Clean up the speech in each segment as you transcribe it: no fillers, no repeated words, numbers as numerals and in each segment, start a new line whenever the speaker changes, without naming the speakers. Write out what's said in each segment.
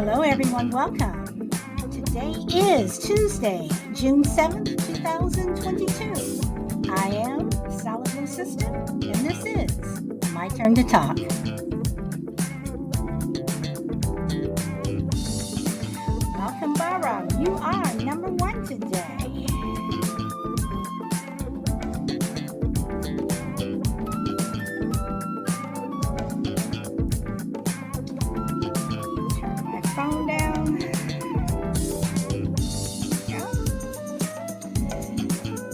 Hello, everyone. Welcome. Today is Tuesday, June 7th, 2022. I am Solid Blue Sister, and this is My Turn to Talk. Welcome, Bara. You are number one today. Turn my phone down.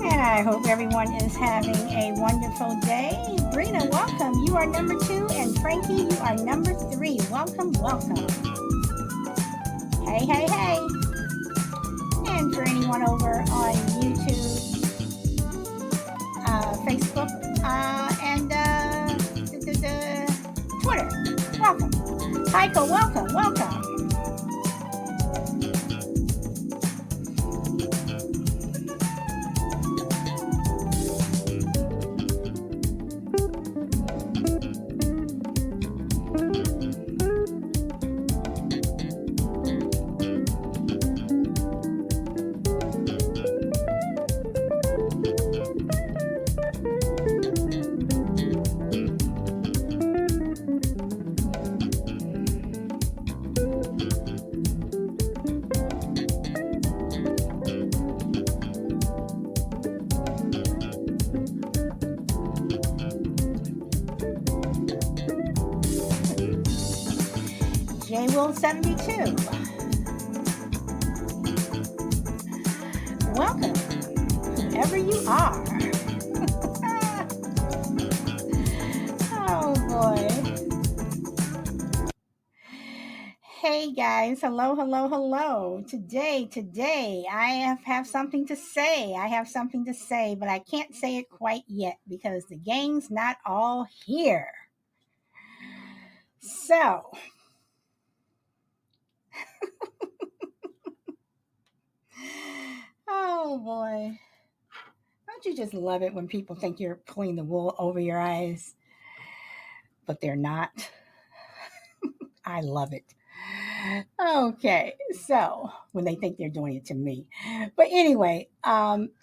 And I hope everyone is having a wonderful day. Brina, welcome. You are number two. And Frankie, you are number three. Welcome, welcome. Hey, hey, hey. And for anyone over on YouTube, Facebook, and Twitter, welcome. Heiko, welcome, welcome. Will72. Welcome, whoever you are. Oh boy. Hey guys, hello, hello, hello. Today, I have something to say. But I can't say it quite yet because the gang's not all here. So, oh boy. Don't you just love it when people think you're pulling the wool over your eyes, but they're not? I love it. Okay, so when they think they're doing it to me. But anyway,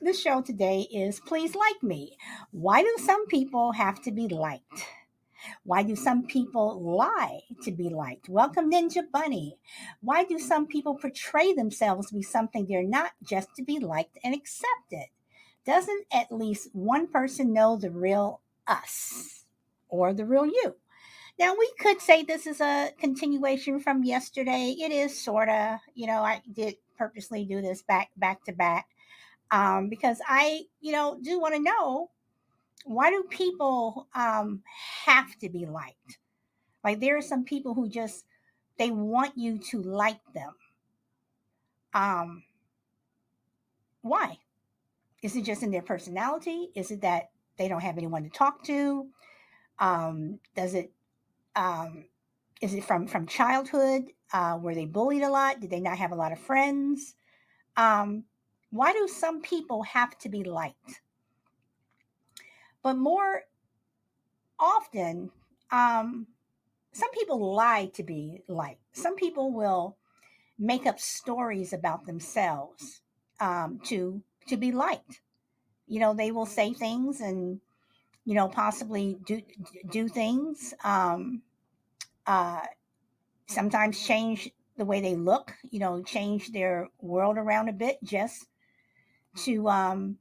this show today is Please Like Me. Why do some people have to be liked? Why do some people lie to be liked? Welcome, Ninja Bunny. Why do some people portray themselves to be something they're not just to be liked and accepted? Doesn't at least one person know the real us or the real you? Now, we could say this is a continuation from yesterday. It is sort of, I did purposely do this back to back because I, do want to know, why do people have to be liked? Like, there are some people who just, they want you to like them. Um, why? Is it just in their personality? Is it that they don't have anyone to talk to? Does it is it from childhood? Were they bullied a lot? Did they not have a lot of friends? Why do some people have to be liked? But more often, some people lie to be liked. Some people will make up stories about themselves to be liked. They will say things and possibly do things. Uh, Sometimes change the way they look, change their world around a bit just to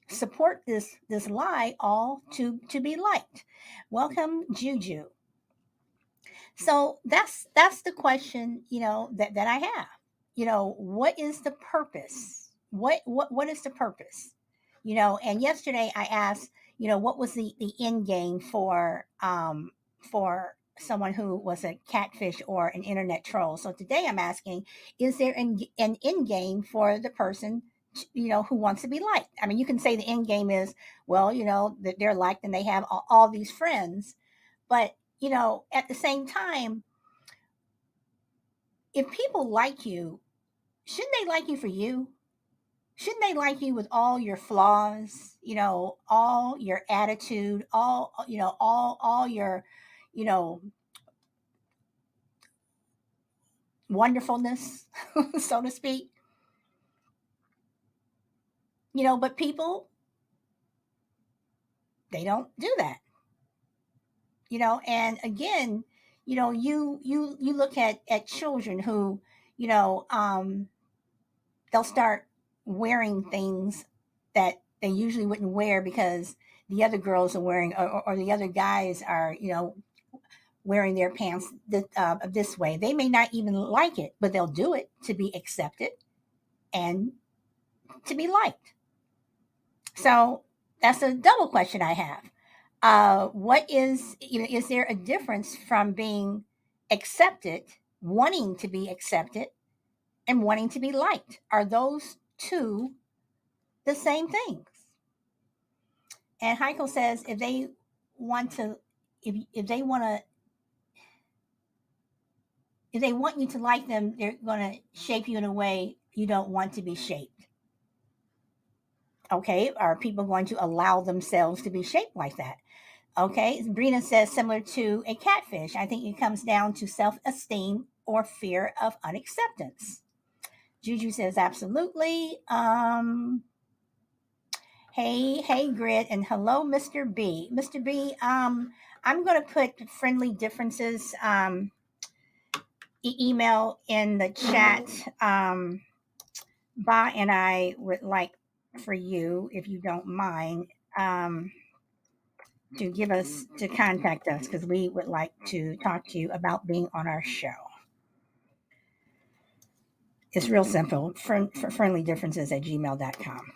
support this lie, all to be liked. Welcome, Juju. So that's the question, that I have. What is the purpose? What is the purpose? And yesterday I asked, what was the end game for someone who was a catfish or an internet troll. So today I'm asking, is there an end game for the person, who wants to be liked? I mean, you can say the end game is, well, that they're liked and they have all these friends. But, at the same time, if people like you, shouldn't they like you for you? Shouldn't they like you with all your flaws, all your attitude, all your, you know, wonderfulness, so to speak. But people, they don't do that. And again, you look at children who, you know, um, they'll start wearing things that they usually wouldn't wear because the other girls are wearing, or the other guys are, wearing their pants this way. They may not even like it, but they'll do it to be accepted and to be liked. So that's a double question I have. What is there a difference from being accepted, wanting to be accepted, and wanting to be liked? Are those two the same things? And Heiko says if they want to, if they want to, if they want you to like them, they're going to shape you in a way you don't want to be shaped. Okay, are people going to allow themselves to be shaped like that? Okay, Brina says similar to a catfish. I think it comes down to self esteem or fear of unacceptance. Juju says absolutely. Hey, Grit, and hello, Mr. B. Mr. B, I'm going to put friendly differences email in the chat. Ba and I would like for you, if you don't mind, to give us to contact us because we would like to talk to you about being on our show. It's real simple. Friendlydifferences@gmail.com.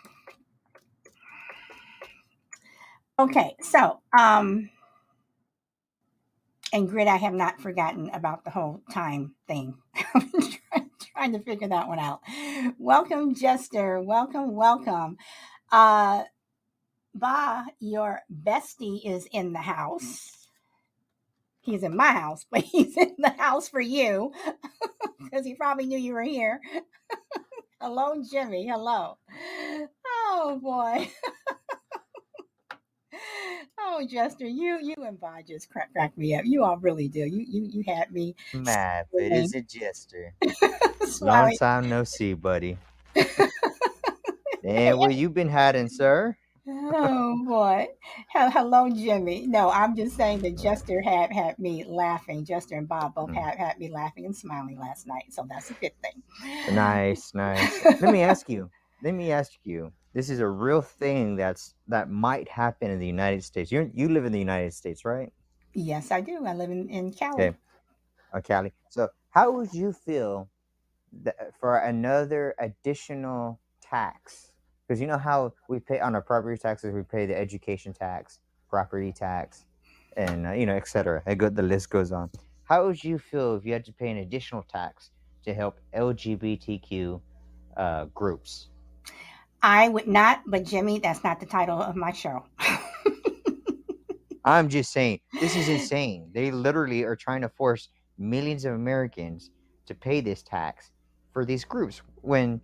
Okay, so and Grid, I have not forgotten about the whole time thing. I'm trying to figure that one out. Welcome, Jester. Welcome. Ba, your bestie is in the house. He's in my house, but he's in the house for you because he probably knew you were here. Hello, Jimmy. Hello. Oh boy. Oh, Jester, you and Bob just crack me up. You all really do. You had me
Math, it is a Jester. Long
smiling.
time no see, buddy. And where you been hiding, sir?
Oh boy. Hello, Jimmy. No, I'm just saying that Jester had me laughing. Jester and Bob both
Mm.
had me laughing and smiling last night, so that's a good thing.
Nice. Let me ask you. This is a real thing that might happen in the United States. You live in the United States, right?
Yes, I do. I live in Cali.
Okay, Cali. So, how would you feel for another additional tax? Because you know how we pay on our property taxes, we pay the education tax, property tax, and etc. The list goes on. How would you feel if you had to pay an additional tax to help LGBTQ groups?
I would not, but Jimmy, that's not the title of my show.
I'm just saying, this is insane. They literally are trying to force millions of Americans to pay this tax for these groups when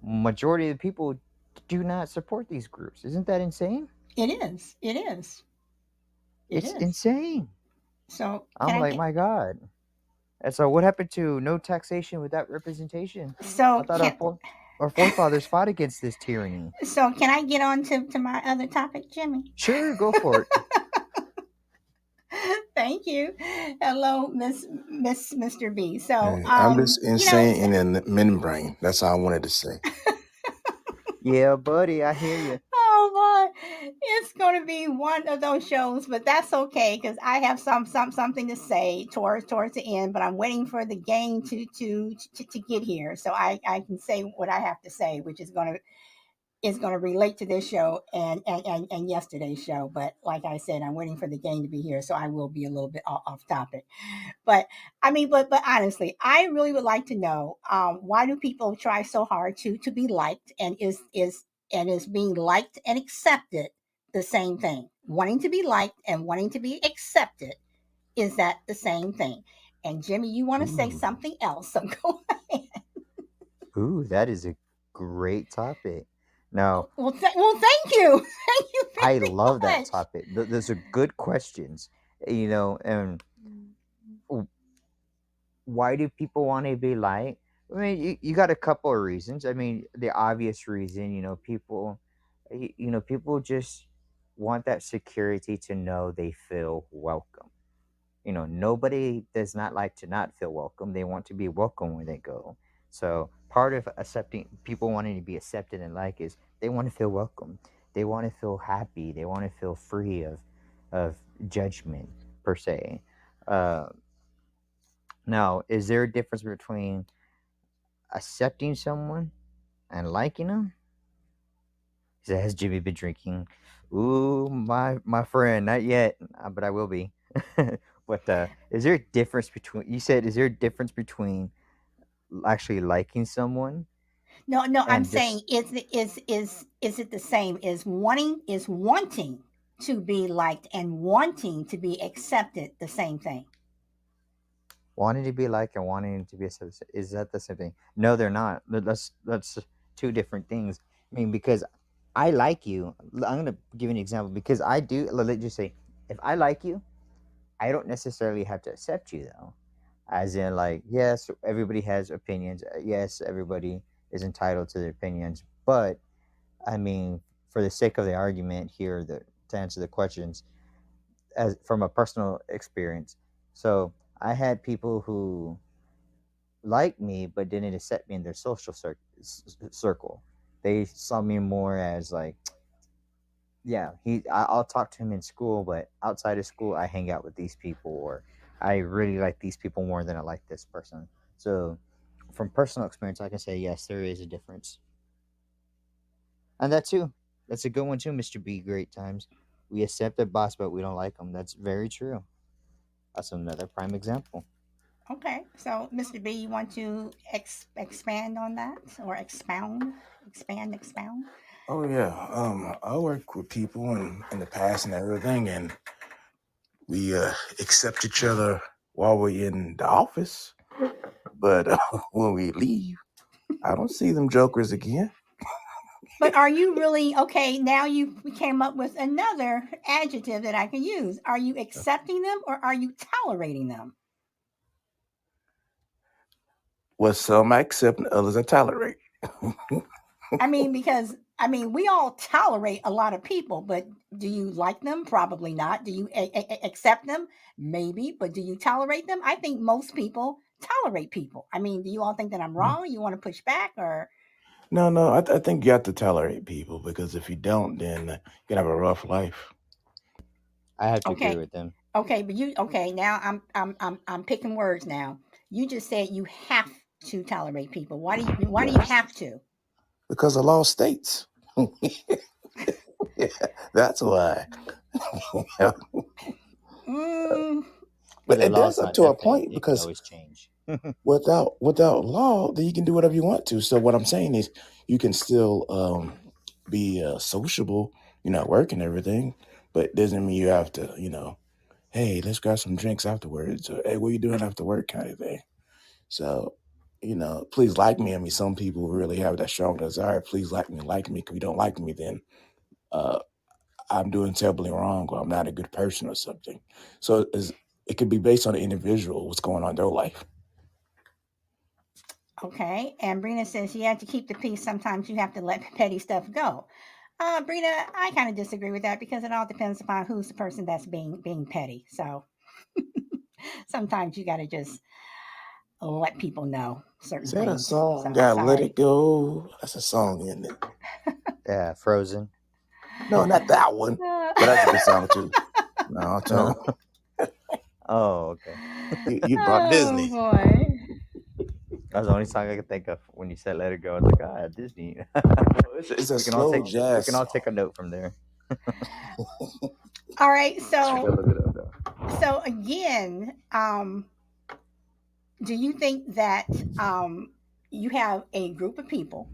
majority of the people do not support these groups. Isn't that insane?
It is. It is. It
It's
is.
insane.
So can
I'm
I
like,
get
my God. And so what happened to no taxation without representation? I
so
thought
can
our forefathers fought against this tyranny.
so can I get on to my other topic, Jimmy?
Sure, go for it.
Thank you. Hello, Mr. B. So
Hey, I'm just insane in the membrane. That's all I wanted to say.
Yeah, buddy, I hear you.
oh boy, it's going to be one of those shows, but that's okay because I have something to say towards the end. But I'm waiting for the gang to get here so I can say what I have to say, which is going to relate to this show and yesterday's show. But like I said, I'm waiting for the gang to be here, so I will be a little bit off topic. But I mean, but honestly, I really would like to know why do people try so hard to be liked, and is being liked and accepted the same thing? Wanting to be liked and wanting to be accepted, is that the same thing? And Jimmy, you want to say
Ooh.
something else, so go ahead.
Ooh, that is a great topic. Now,
Well, thank you, thank you
I
very
love that
much.
topic. Those are good questions, and why do people want to be liked? I mean, you got a couple of reasons. I mean, the obvious reason, people, people just want that security to know they feel welcome. Nobody does not like to not feel welcome. They want to be welcome when they go. So part of accepting people wanting to be accepted and like is they want to feel welcome. They want to feel happy. They want to feel free of judgment per se. Uh, Now, is there a difference between accepting someone and liking them? He said, "Has Jimmy been drinking?" Ooh, my friend, not yet, but I will be. But is there a difference between? You said, is there a difference between actually liking someone
No, I'm
and
saying
just
is it the same? Is wanting to be liked and wanting to be accepted the same thing?
wanting to be liked and wanting to be accepted? Is that the same thing? No, they're not. That's two different things. I mean, because I like you. I'm gonna give you an example because I do. Let's just say, if I like you, I don't necessarily have to accept you though. As in, like, yes, everybody has opinions. Yes, everybody is entitled to their opinions. But I mean, for the sake of the argument here, to answer the questions, as from a personal experience, so I had people who liked me but didn't accept me in their social circle. They saw me more as like, yeah, I'll talk to him in school, but outside of school, I hang out with these people, or I really like these people more than I like this person. So, from personal experience, I can say yes, there is a difference, and that's a good one too, Mister B. Great times. We accept a boss, but we don't like him. That's very true. That's another prime example.
Okay, so Mr. B, you want to expand on that or expound?
Oh yeah. I work with people in the past and everything, and we accept each other while we're in the office. But when we leave, I don't see them jokers again.
But are you really okay? Now you came up with another adjective that I can use. Are you accepting them or are you tolerating them?
Well, some I accept and others I tolerate.
I mean, because we all tolerate a lot of people, but do you like them? Probably not. Do you accept them? Maybe, but do you tolerate them? I think most people tolerate people. I mean, do you all think that I'm wrong? You want to push back or
No, no, I think you have to tolerate people because if you don't, then you're gonna have a rough life.
I have to agree
okay?
with them.
Okay, but you okay? Now I'm picking words now. You just said you have to tolerate people. Why do you
Yes,
have to?
because the law states. Yeah, that's why. Yeah.
Mm,
But
But
the
it
law
does
is
up
not
to a
definite;
point
it can
because
always change.
without law, then you can do whatever you want to. So what I'm saying is, you can still be sociable, at work and everything, but it doesn't mean you have to, hey, let's grab some drinks afterwards, or hey, what are you doing after work, kind of thing. So, please like me. I mean, some people really have that strong desire. Please like me, like me. If you don't like me, then uh, I'm doing terribly wrong, or I'm not a good person, or something. So it could be based on the individual, what's going on in their life.
okay, and Brina says you have to keep the peace. Sometimes you have to let petty stuff go. Brina, I kind of disagree with that because it all depends upon who's the person that's being petty. So sometimes you got to just let people know
Is
certain
that a
things.
song?
So
Gotta let
sorry.
it go. That's a song, isn't it?
Yeah, Frozen.
No, not that one. But that's a good song too. No, I'm
No.
telling
Oh, okay.
you brought
Oh
Disney.
boy.
That's the only song I could think of when you said "Let It Go." I was like, ah, Disney.
It's a
we can all
slow
take we
jazz
can all take
song.
a note from there.
All right.
I gotta look it up though.
So again, do you think that you have a group of people,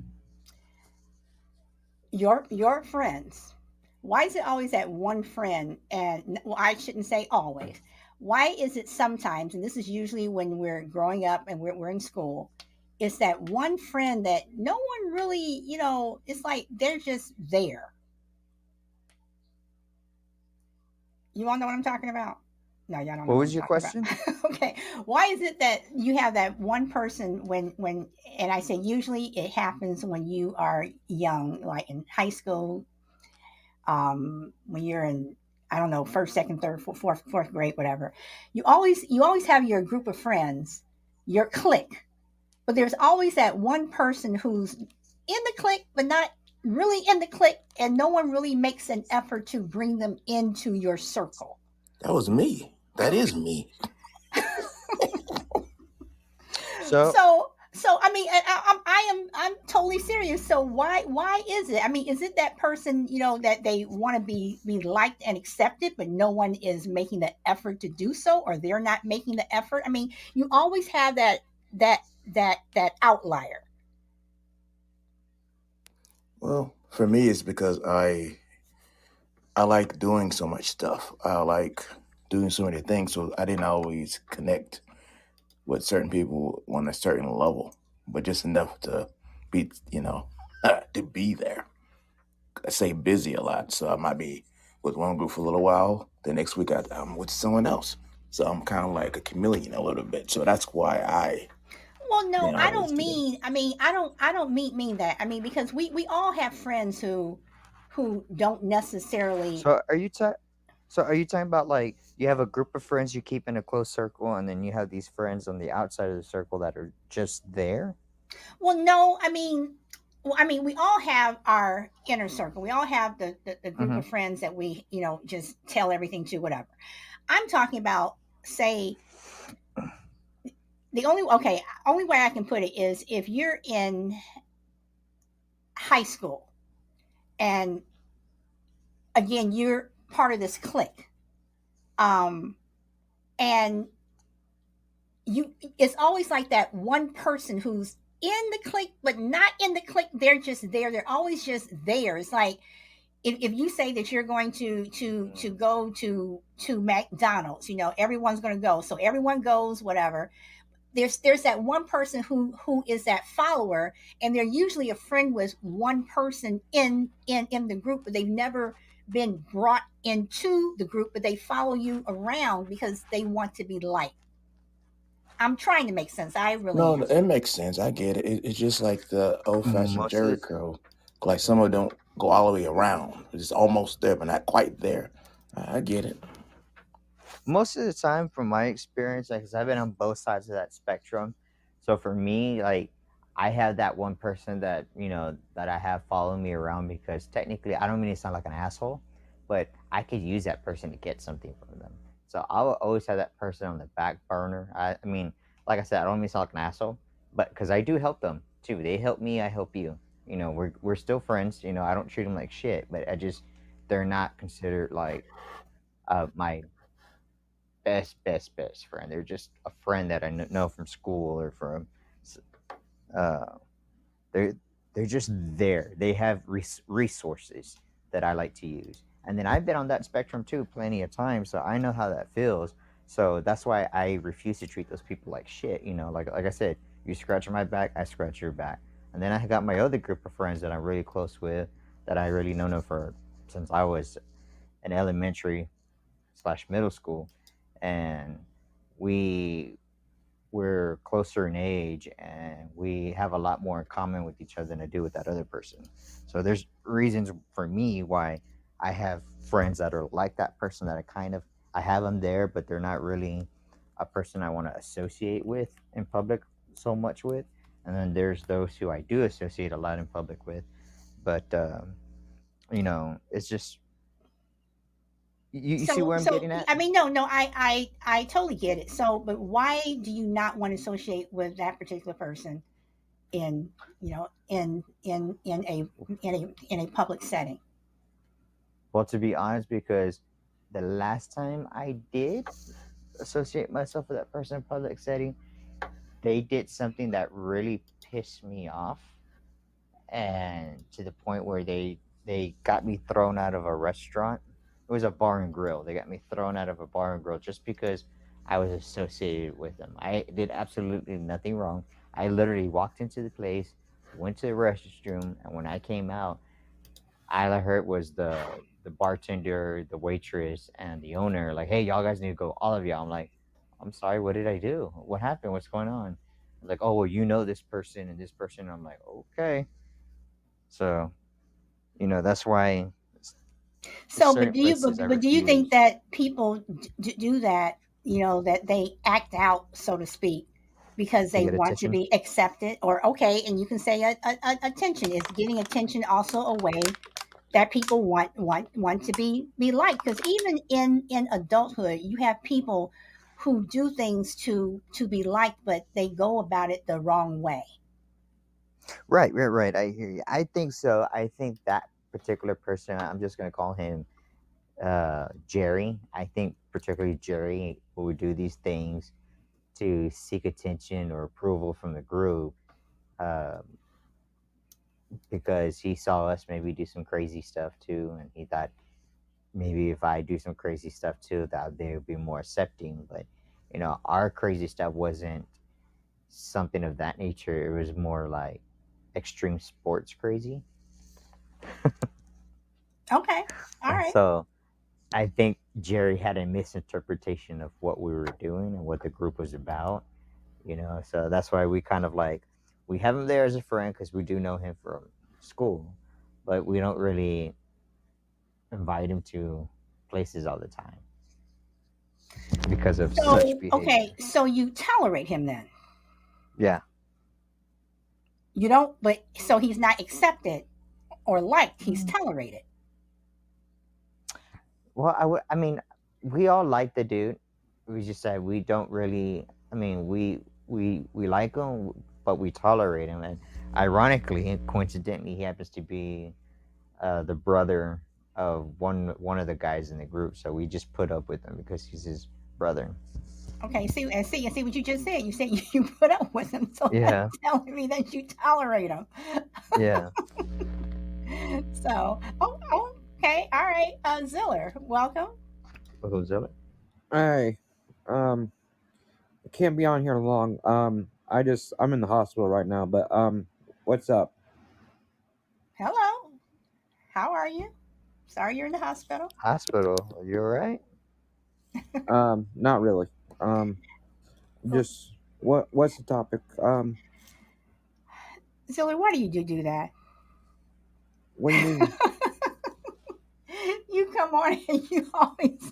your friends? Why is it always that one friend? And well, I shouldn't say always. Why is it sometimes, and this is usually when we're growing up and we're in school, it's that one friend that no one really, it's like they're just there. You all know what I'm talking about? No, y'all don't know
What
what
was
I'm
your
talking about.
question?
Okay. Why is it that you have that one person when and I say usually it happens when you are young, like in high school, when you're in, I don't know, first, second, third, fourth grade, whatever. You always have your group of friends, your clique, but there's always that one person who's in the clique but not really in the clique, and no one really makes an effort to bring them into your circle.
That was me. That is me.
So
So I mean, I'm totally serious. So why is it? I mean, is it that person, that they want to be liked and accepted, but no one is making the effort to do so, or they're not making the effort? I mean, you always have that that outlier.
Well, for me, it's because I like doing so much stuff. I like doing so many things, so I didn't always connect with certain people on a certain level, but just enough to be, to be there. I say busy a lot, so I might be with one group for a little while. The next week, I'm with someone else. So I'm kind of like a chameleon a little bit. So that's why I
Well, no,
didn't
I
always
don't
do them.
mean. I mean, I don't mean that. I mean, because we all have friends who don't necessarily.
so are you ta- so are you talking about like you have a group of friends you keep in a close circle, and then you have these friends on the outside of the circle that are just there?
Well, no, I mean, we all have our inner circle. We all have the group
Mm-hmm.
of friends that we, just tell everything to, whatever. I'm talking about, say, only way I can put it is if you're in high school and again, you're part of this clique. Um, and it's always like that one person who's in the clique, but not in the clique. They're just there. They're always just there. It's like, if you say that you're going to go to McDonald's, everyone's going to go, so everyone goes, whatever. There's that one person who is that follower, and they're usually a friend with one person in the group, but they've never been brought into the group, but they follow you around because they want to be liked. I'm trying to make sense. I really
No,
am.
it makes sense. I get it. It's just like the old fashioned
Most of the
Jericho. Like some of them don't go all the way around. It's almost there, but not quite there. I get it.
most of the time, from my experience, like, 'cause I've been on both sides of that spectrum. So for me, like, I have that one person that that I have following me around because technically, I don't mean to sound like an asshole, but I could use that person to get something from them. So I will always have that person on the back burner. I mean, like I said, I don't mean to sound like an asshole, but because I do help them too. They help me, I help you. We're still friends. I don't treat them like shit, but they're not considered like my best friend. They're just a friend that I know from school or from. Uh, they're they're just there. They have resources that I like to use, and then I've been on that spectrum too plenty of times, so I know how that feels. So that's why I refuse to treat those people like shit. Like I said, you scratch my back, I scratch your back, and then I got my other group of friends that I'm really close with, that I really know for since I was in elementary slash middle school, and we we're closer in age and we have a lot more in common with each other than I do with that other person. So there's reasons for me why I have friends that are like that person, that I have them there, but they're not really a person I want to associate with in public so much with. And then there's those who I do associate a lot in public with, but it's just you see
So
where I'm
so
getting at.
I mean, no, I totally get it. So, but why do you not want to associate with that particular person in in a public setting?
Well, to be honest, because the last time I did associate myself with that person in public setting, they did something that really pissed me off, and to the point where they got me thrown out of a restaurant. It was a bar and grill. They got me thrown out of a bar and grill just because I was associated with them. I did absolutely nothing wrong. I literally walked into the place, went to the restroom, and when I came out, all I heard was the the bartender, the waitress, and the owner, like, hey, y'all guys need to go, all of y'all. I'm like, I'm sorry, what did I do? What happened? What's going on? Like, oh, well, you know this person and this person. I'm like, okay. So, that's why
So,
certain places I
but do you think
refuse
that people do that? That they act out, so to speak, because
to
they
get
want to
attention.
be accepted, or okay, and you can say attention is getting attention also a way that people want to be liked, because even in adulthood you have people who do things to be liked, but they go about it the wrong way.
Right, right, right. I hear you. I think so. I think that particular person, I'm just going to call him Jerry. I think particularly Jerry who would do these things to seek attention or approval from the group, um, because he saw us maybe do some crazy stuff too, and he thought maybe if I do some crazy stuff too, that they would be more accepting. But our crazy stuff wasn't something of that nature. It was more like extreme sports crazy.
Okay, all
And
right.
so I think Jerry had a misinterpretation of what we were doing and what the group was about. So that's why we kind of like, we have him there as a friend because we do know him from school, but we don't really invite him to places all the time because of such
So
behavior.
okay, so you tolerate him then.
Yeah.
You don't, but so he's not accepted or liked, he's tolerated.
Well, I mean, we all like the dude. We just said we don't really. I mean, we like him, but we tolerate him. And ironically and coincidentally, he happens to be the brother of one of the guys in the group. So we just put up with him because he's his brother.
Okay, see what you just said. You said you put up with him, so that's
Yeah,
telling me that you tolerate him.
yeah.
So, okay, all right. Ziller, welcome.
Well, who's it?
Hey, um, I can't be on here long. I'm in the hospital right now, but what's up?
Hello. How are you? Sorry you're in the hospital.
Hospital. Are you all right?
Not really. Um, just what's the topic?
Ziller, why do you do that?
What do you mean?
You come on and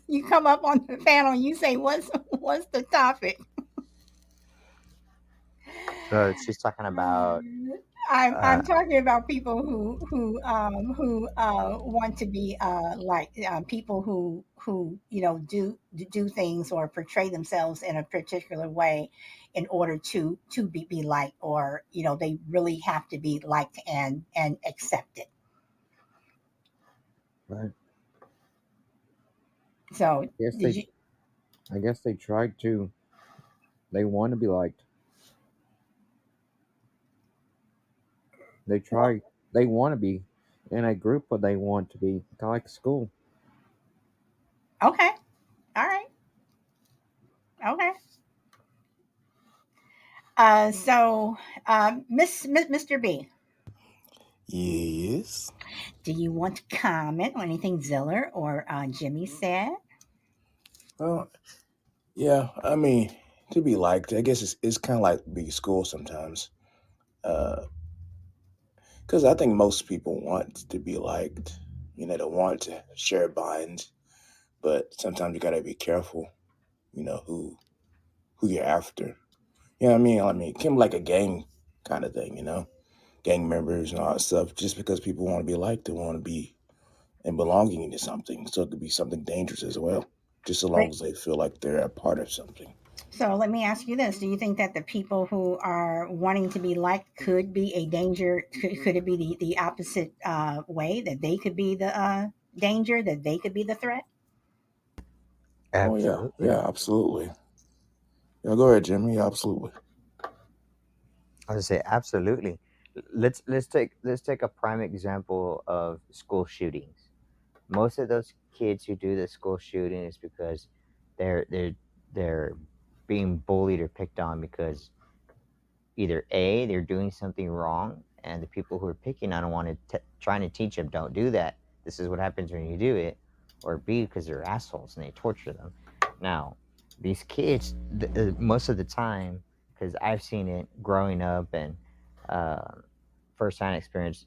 you come up on the panel and you say what's the topic?
So she's talking about.
I'm
Uh,
talking about people who want to be like people who do things or portray themselves in a particular way in order to be liked, or they really have to be liked and accepted.
I
So
guess
did
they
you?
I guess they tried to. They want to be liked. They
Well,
try. They want to be in a group, but they want to be kind of like school.
okay, all right, okay. So Mr. B,
Yes.
do you want to comment on anything Ziller or Jimmy said?
Well, yeah. I mean, to be liked, I guess it's kind of like be school sometimes. Because I think most people want to be liked. They want to share bonds, but sometimes you gotta be careful. Who you're after. You know what I mean? I mean, it can be like a gang kind of thing. Gang members and all that stuff. Just because people want to be liked, they want to be and belonging into something. So it could be something dangerous as well, just so long
But
as they feel like they're a part of something.
so let me ask you this: do you think that the people who are wanting to be liked could be a danger? Could it be the opposite way, that they could be the danger, that they could be the threat?
Oh yeah,
absolutely.
yeah, absolutely. Yeah, go ahead, Jimmy. Yeah, absolutely.
I would say absolutely. Let's take a prime example of school shootings. Most of those kids who do the school shooting is because they're being bullied or picked on because either A, they're doing something wrong, and the people who are picking on them trying to teach them don't do that. this is what happens when you do it, or B, because they're assholes and they torture them. Now, these kids, most of the time, because I've seen it growing up and firsthand experience,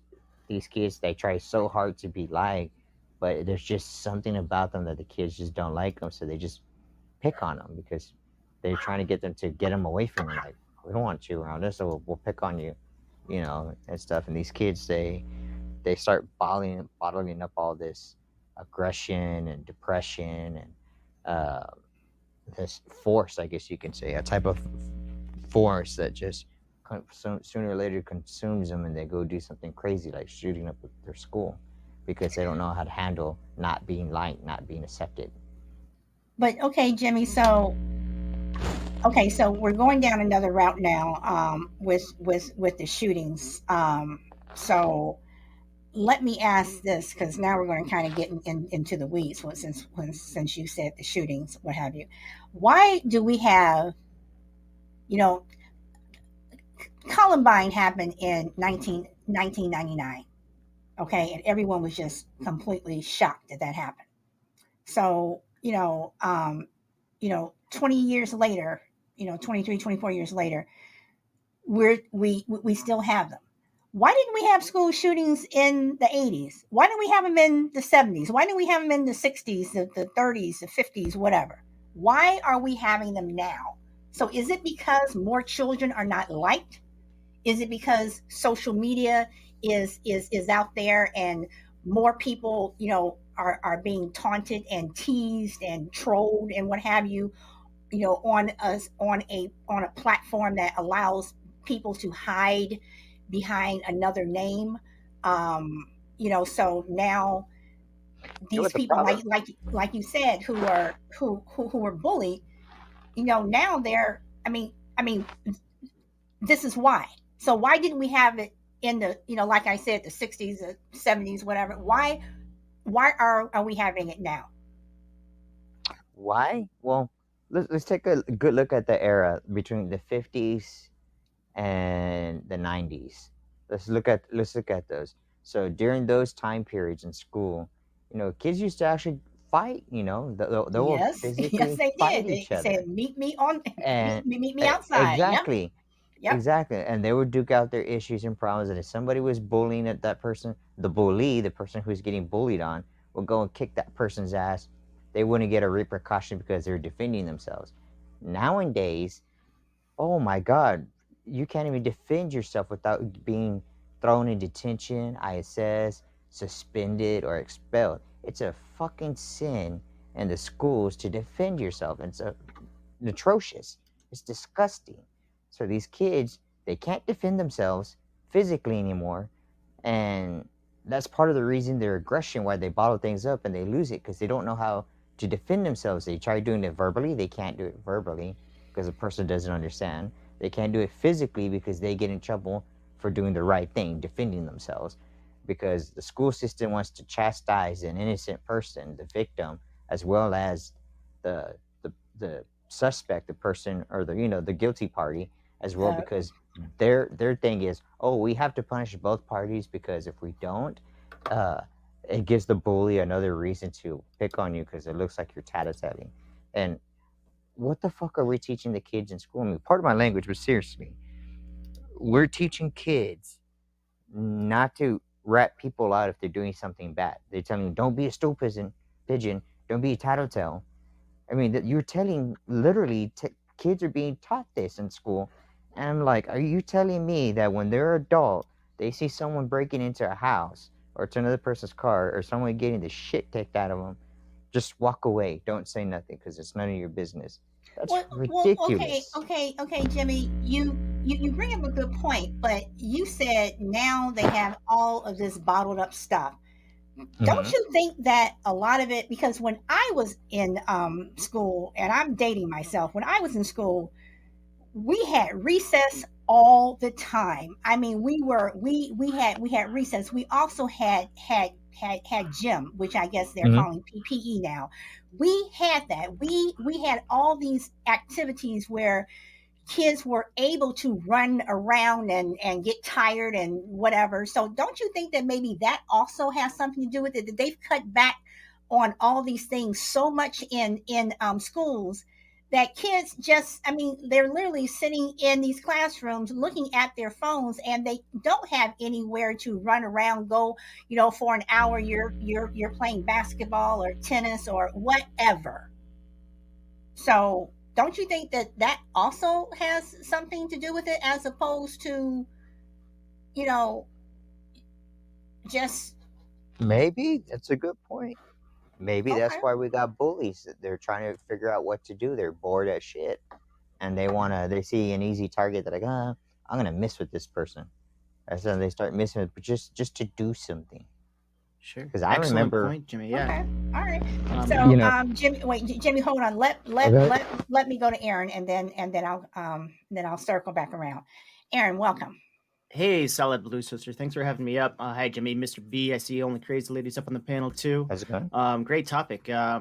these kids, they try so hard to be liked, but there's just something about them that the kids just don't like them, so they just pick on them because they're trying to get them to get them away from them. Like, we don't want you around us, so we'll pick on you, and stuff. And these kids, they start bottling up all this aggression and depression and this force, I guess you can say, a type of force that just sooner or later consumes them, and they go do something crazy like shooting up their school because they don't know how to handle not being liked, not being accepted.
But okay, Jimmy. So we're going down another route now, with the shootings. So let me ask this, because now we're going to kind of get into the weeds. Since you said the shootings, what have you? Why do we have, you know, Columbine happened in 1999, okay, and everyone was just completely shocked that happened. So 20 years later, 23, 24 years later, we still have them. Why didn't we have school shootings in the 80s? Why didn't we have them in the 70s? Why didn't we have them in the 60s, the 30s, the 50s, whatever? Why are we having them now? So is it because more children are not liked? Is it because social media is out there and more people, are being taunted and teased and trolled and what have you, on a platform that allows people to hide behind another name. So now
You know
these
what the
people,
problem?
like you said, who are bullied, now they're, I mean this is why. So why didn't we have it in the, like I said, the 60s, the 70s, whatever? Why are we having it now?
Why? Well, let's take a good look at the era between the 50s and the 90s. Let's look at those. So during those time periods in school, kids used to actually fight. They will
Yes, yes,
physically
they
fight
did. They
each other,
said, "Meet me on,
and
meet me outside." Yep,
exactly,
yep.
exactly, and they would duke out their issues and problems. And if somebody was bullying at that person, the person who's getting bullied on, would go and kick that person's ass. They wouldn't get a repercussion because they're defending themselves. Nowadays, oh my God, you can't even defend yourself without being thrown in detention, ISS, suspended, or expelled. It's a fucking sin in the schools to defend yourself. And so atrocious. It's disgusting. So these kids, they can't defend themselves physically anymore, and that's part of the reason their aggression, why they bottle things up and they lose it, because they don't know how to defend themselves. They try doing it verbally, they can't do it verbally because the person doesn't understand. They can't do it physically because they get in trouble for doing the right thing, defending themselves, because the school system wants to chastise an innocent person, the victim, as well as the suspect, the person, or the guilty party as well,
Uh,
because their thing is, oh, we have to punish both parties, because if we don't, uh, it gives the bully another reason to pick on you because it looks like you're tattletailing. And what the fuck are we teaching the kids in school? I mean, part of my language, but seriously, we're teaching kids not to rat people out if they're doing something bad. They're telling you, don't be a stool pigeon, don't be a tattletale. I mean, that you're telling literally kids are being taught this in school, and I'm like, are you telling me that when they're adult, they see someone breaking into a house or to another person's car or someone getting the shit kicked out of them, just walk away, don't say nothing because it's none of your business? That's
well, okay,
ridiculous.
okay, okay, Jimmy. You bring up a good point, but you said now they have all of this bottled up stuff. Don't
Hmm.
you think that a lot of it, because when I was in school, and I'm dating myself, when I was in school, we had recess all the time. I mean, we had recess. We also had gym, which I guess they're
Hmm.
calling PPE now. We had that. We had all these activities where kids were able to run around and get tired and whatever. So don't you think that maybe that also has something to do with it, that they've cut back on all these things so much in schools, that kids just, I mean, they're literally sitting in these classrooms looking at their phones, and they don't have anywhere to run around, go, for an hour you're playing basketball or tennis or whatever. So don't you think that that also has something to do with it, as opposed to, you know, just
Maybe that's a good point. Maybe that's
okay.
why we got bullies. They're trying to figure out what to do. They're bored as shit, and they see an easy target. They're like, I'm gonna miss with this person. And so they start missing with, but just to do something.
Sure.
Because I
Excellent
remember,
point, Jimmy. Yeah.
Okay. All right.
You
So,
know,
Jimmy, wait, Jimmy, hold on.
okay,
Let me go to Aaron, and then I'll circle back around. Aaron, welcome.
hey, solid blue sister. Thanks for having me up. Hi, Jimmy, Mr. B. I see only crazy ladies up on the panel too.
how's it going?
Great topic. Yeah,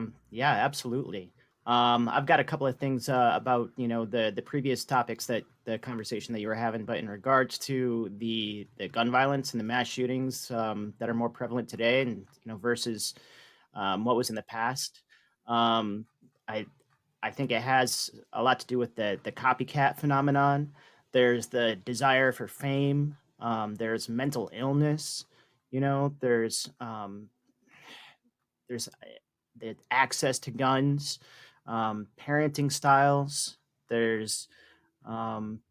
absolutely. I've got a couple of things about the previous topics, that the conversation that you were having, but in regards to the gun violence and the mass shootings that are more prevalent today, and versus what was in the past. Um, I I think it has a lot to do with the copycat phenomenon. There's the desire for fame. There's mental illness. There's the access to guns, parenting styles. There's um,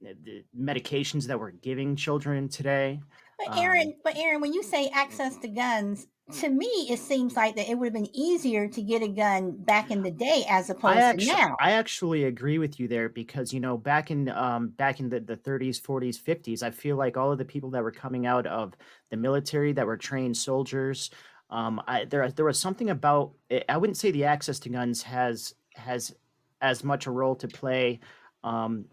the medications that we're giving children today.
But Aaron, when you say access to guns, to me it seems like that it would have been easier to get a gun back in the day as opposed to now.
I actually agree with you there, because back in the 30s, 40s, 50s, I feel like all of the people that were coming out of the military, that were trained soldiers, there was something about it. I wouldn't say the access to guns has as much a role to play um,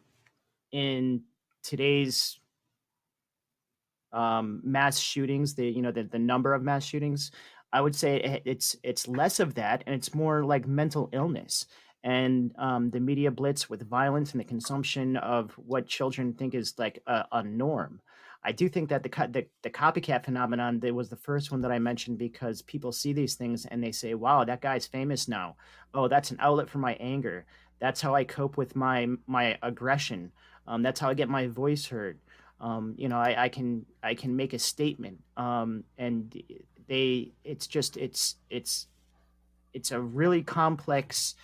in today's mass shootings, the number of mass shootings. I would say it's less of that, and it's more like mental illness, and the media blitz with violence and the consumption of what children think is like a norm. I do think that the copycat phenomenon, that was the first one that I mentioned, because people see these things and they say, "Wow, that guy's famous now. Oh, that's an outlet for my anger. That's how I cope with my aggression. That's how I get my voice heard." I can make a statement, and it's a really complex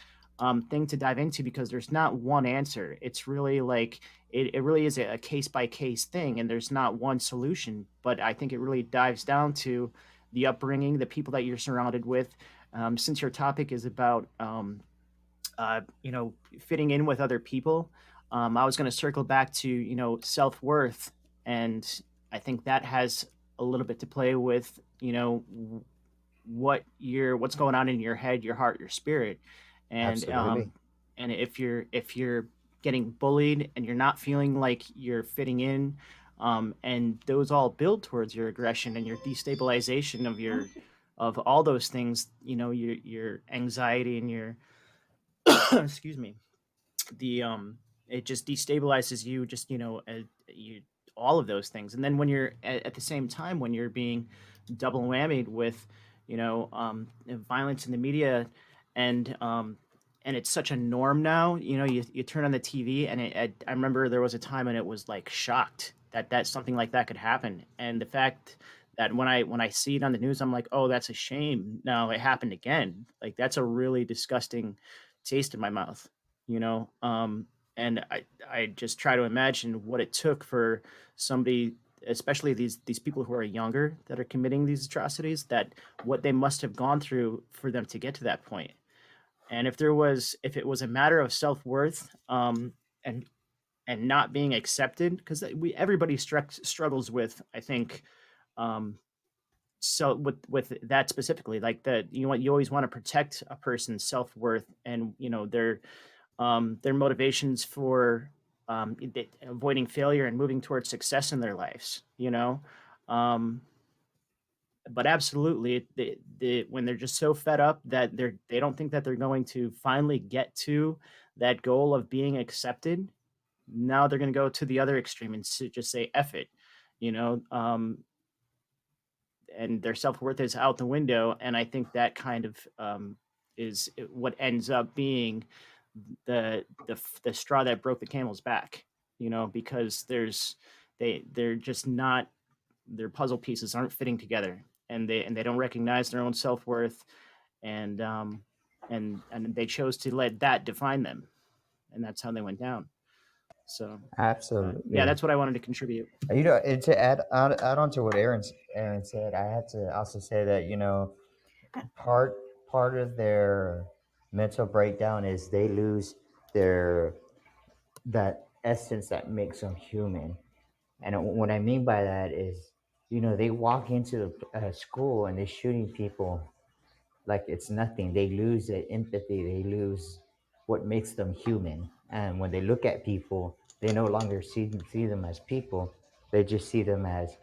thing to dive into, because there's not one answer. It's really like it really is a case by case thing, and there's not one solution. But I think it really dives down to the upbringing, the people that you're surrounded with. Since your topic is about fitting in with other people. I was going to circle back to self worth, and I think that has a little bit to play with what's going on in your head, your heart, your spirit, and
Absolutely.
and if you're getting bullied and you're not feeling like you're fitting in, and those all build towards your aggression and your destabilization of all those things, your anxiety and your excuse me, the it just destabilizes you, just you, all of those things. And then when you're at the same time, when you're being double whammied with violence in the media, and and it's such a norm now, you turn on the TV, and I remember there was a time when it was like shocked that something like that could happen. And the fact that when I see it on the news, I'm like, oh, that's a shame, now it happened again. Like, that's a really disgusting taste in my mouth, you know and I just try to imagine what it took for somebody, especially these people who are younger, that are committing these atrocities, that what they must have gone through for them to get to that point. And if it was a matter of self-worth, and not being accepted, because everybody struggles with, I think, um so with that specifically, like, that you always want to protect a person's self-worth, and their motivations for avoiding failure and moving towards success in their lives. Um, but absolutely, when they're just so fed up that they don't think that they're going to finally get to that goal of being accepted, now they're going to go to the other extreme and just say F it, and their self-worth is out the window. And I think that kind of is what ends up being the straw that broke the camel's back, because they're just not, their puzzle pieces aren't fitting together, and they don't recognize their own self-worth, and they chose to let that define them, and that's how they went down. So
Absolutely.
yeah, that's what I wanted to contribute.
And to add on to what Aaron said, I had to also say that part of their mental breakdown is they lose that essence that makes them human. And what I mean by that is, they walk into a school and they're shooting people like it's nothing. They lose their empathy. They lose what makes them human. And when they look at people, they no longer see them as people. They just see them as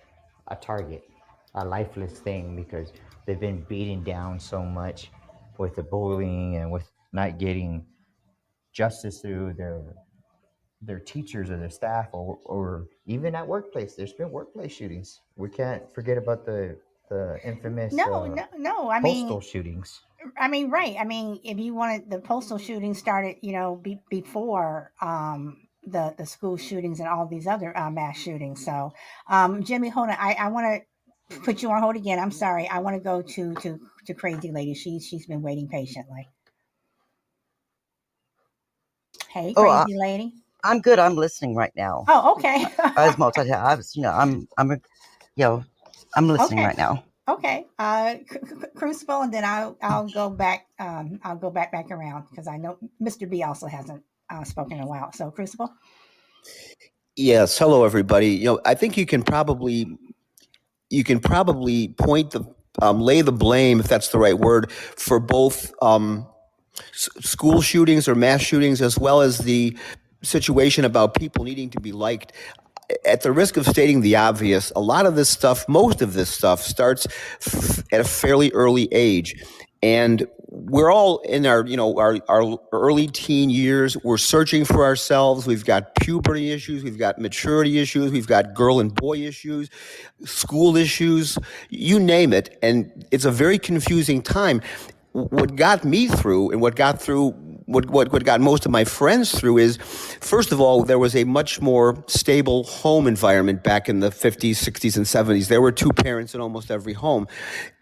a target, a lifeless thing, because they've been beaten down so much with the bullying and with not getting justice through their teachers or their staff, or even at workplace. There's been workplace shootings. We can't forget about the infamous
No. I
postal
mean,
shootings.
right. I mean, if you wanted, the postal shooting started, before the school shootings and all these other mass shootings. So, Jimmy, hold on. I want to put you on hold again. I'm sorry. I want to go to Crazy Lady. She's been waiting patiently. Hey, Crazy Lady.
I'm good. I'm listening right now.
Oh, okay.
I was multitasking. I'm listening right now.
Okay, Crucible, and then I'll go back. I'll go back around, because I know Mr. B also hasn't spoken in a while. So, Crucible.
Yes. Hello, everybody. I think you can probably point lay the blame, if that's the right word, for both school shootings or mass shootings, as well as the situation about people needing to be liked. At the risk of stating the obvious, a lot of this stuff, most of this stuff, starts at a fairly early age. And we're all in our early teen years. We're searching for ourselves. We've got puberty issues. We've got maturity issues. We've got girl and boy issues, school issues, you name it. And it's a very confusing time. What got me through, and what got most of my friends through, is, first of all, there was a much more stable home environment back in the 50s, 60s, and 70s. There were two parents in almost every home.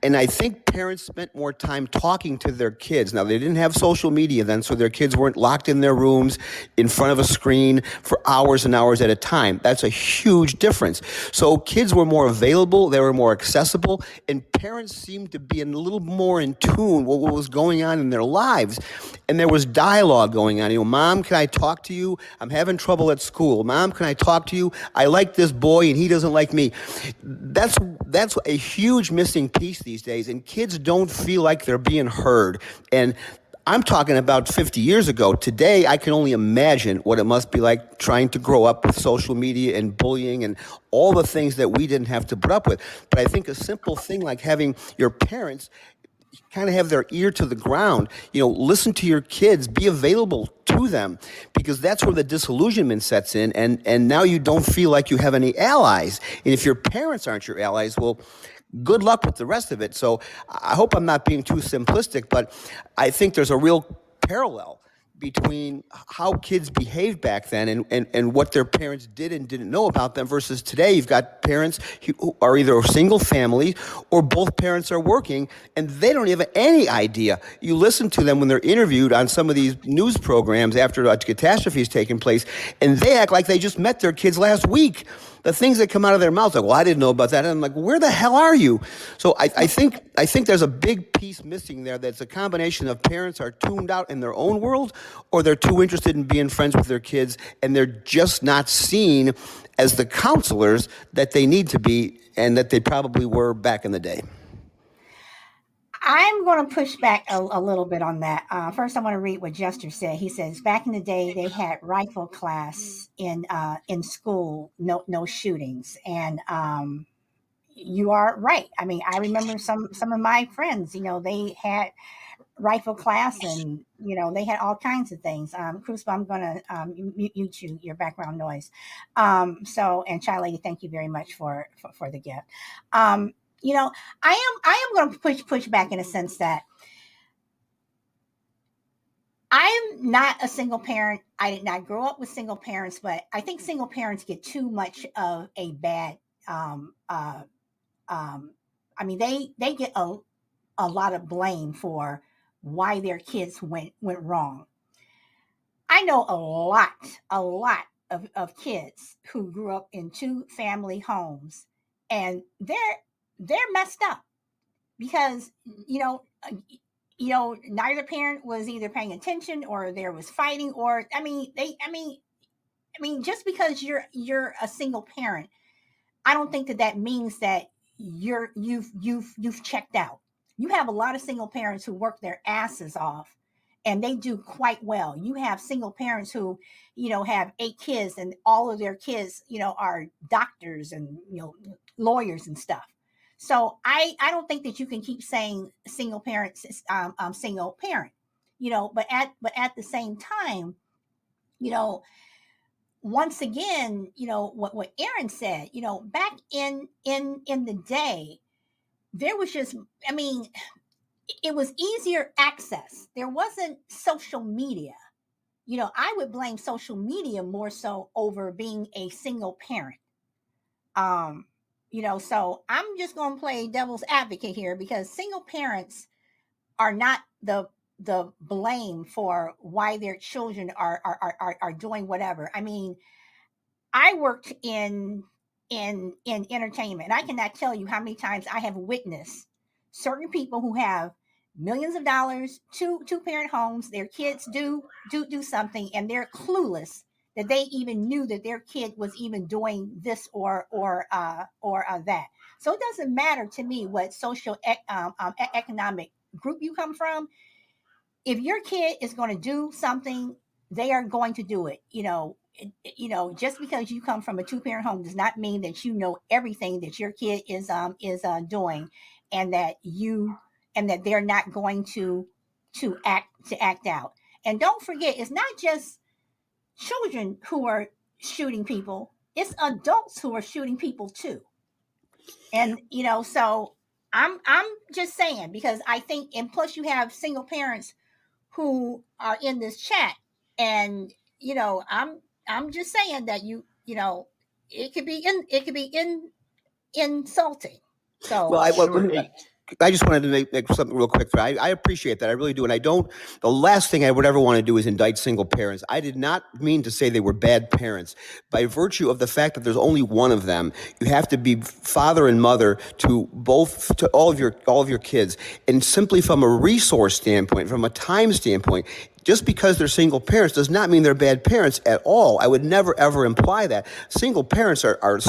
And I think parents spent more time talking to their kids. Now, they didn't have social media then, so their kids weren't locked in their rooms in front of a screen for hours and hours at a time. That's a huge difference. So kids were more available, they were more accessible, and parents seemed to be a little more in tune with what was going on in their lives. And there was dialogue going on. Mom, can I talk to you? I'm having trouble at school. Mom, can I talk to you? I like this boy and he doesn't like me. That's a huge missing piece these days, and kids don't feel like they're being heard. And I'm talking about 50 years ago. Today, I can only imagine what it must be like trying to grow up with social media and bullying and all the things that we didn't have to put up with. But I think a simple thing like having your parents kind of have their ear to the ground, listen to your kids, be available to them, because that's where the disillusionment sets in, and now you don't feel like you have any allies. And if your parents aren't your allies, well, good luck with the rest of it. So I hope I'm not being too simplistic, but I think there's a real parallel between how kids behaved back then and what their parents did and didn't know about them, versus today. You've got parents who are either a single family or both parents are working, and they don't have any idea. You listen to them when they're interviewed on some of these news programs after a catastrophe has taken place, and they act like they just met their kids last week. The things that come out of their mouths, like, well, I didn't know about that. And I'm like, where the hell are you? So I think there's a big piece missing there. That's a combination of parents are tuned out in their own world, or they're too interested in being friends with their kids, and they're just not seen as the counselors that they need to be, and that they probably were back in the day.
I'm going to push back a little bit on that. First, I want to read what Jester said. He says, back in the day, they had rifle class in school, no shootings. And you are right. I mean, I remember some of my friends, they had rifle class, and they had all kinds of things. Crucible, I'm gonna mute you, your background noise. And Child Lady, thank you very much for the gift. I am going to push back in a sense that I'm not a single parent. I did not grow up with single parents, but I think single parents get too much of a bad. I mean, they get a lot of blame for why their kids went wrong. I know a lot of kids who grew up in 2-family homes, and they're messed up because neither parent was either paying attention, or there was fighting, or I mean just because you're a single parent, I don't think that means that you've checked out. You have a lot of single parents who work their asses off, and they do quite well. You have single parents who, have 8 kids, and all of their kids, are doctors and lawyers and stuff. So I don't think that you can keep saying single parents, single parent, But at the same time, once again, what Aaron said, back in the day, there was just, I mean, it was easier access. There wasn't social media. I would blame social media more so over being a single parent. So I'm just going to play devil's advocate here, because single parents are not the blame for why their children are doing whatever. I mean, I worked in entertainment. I cannot tell you how many times I have witnessed certain people who have millions of dollars, two parent homes. Their kids do something, and they're clueless that they even knew that their kid was even doing this or that. So it doesn't matter to me what social economic group you come from. If your kid is going to do something, they are going to do it. Just because you come from a 2-parent home does not mean that you know everything that your kid is doing, and that they're not going to act out. And don't forget, it's not just children who are shooting people; it's adults who are shooting people too. And so I'm just saying, because I think, and plus you have single parents who are in this chat, and I'm just saying that it could be insulting. So
Well,
Sure.
I just wanted to make something real quick. I appreciate that. I really do. And I don't, the last thing I would ever want to do is indict single parents. I did not mean to say they were bad parents. By virtue of the fact that there's only one of them, you have to be father and mother to all of your kids. And simply from a resource standpoint, from a time standpoint, just because they're single parents does not mean they're bad parents at all. I would never, ever imply that. Single parents are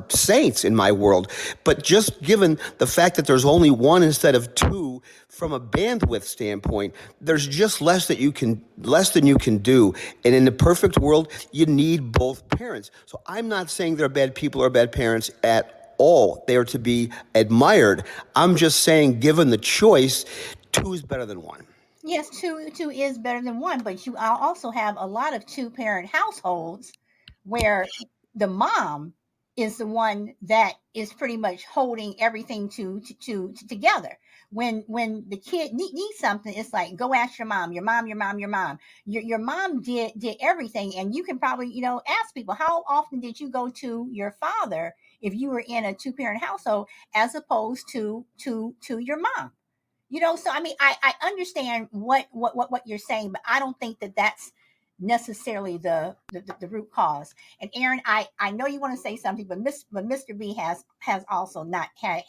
saints in my world. But just given the fact that there's only one instead of two, from a bandwidth standpoint, there's just less than you can do. And in the perfect world, you need both parents. So I'm not saying they're bad people or bad parents at all. They are to be admired. I'm just saying, given the choice, 2 is better than 1.
yes, two is better than one, but you also have a lot of 2-parent households where the mom is the one that is pretty much holding everything together. When the kid needs something, it's like, go ask your mom. Your mom did everything. And you can probably ask people, how often did you go to your father if you were in a 2-parent household, as opposed to your mom? So I mean, I understand what you're saying, but I don't think that that's necessarily the root cause. And Aaron, I know you want to say something, but Mr. B has also not had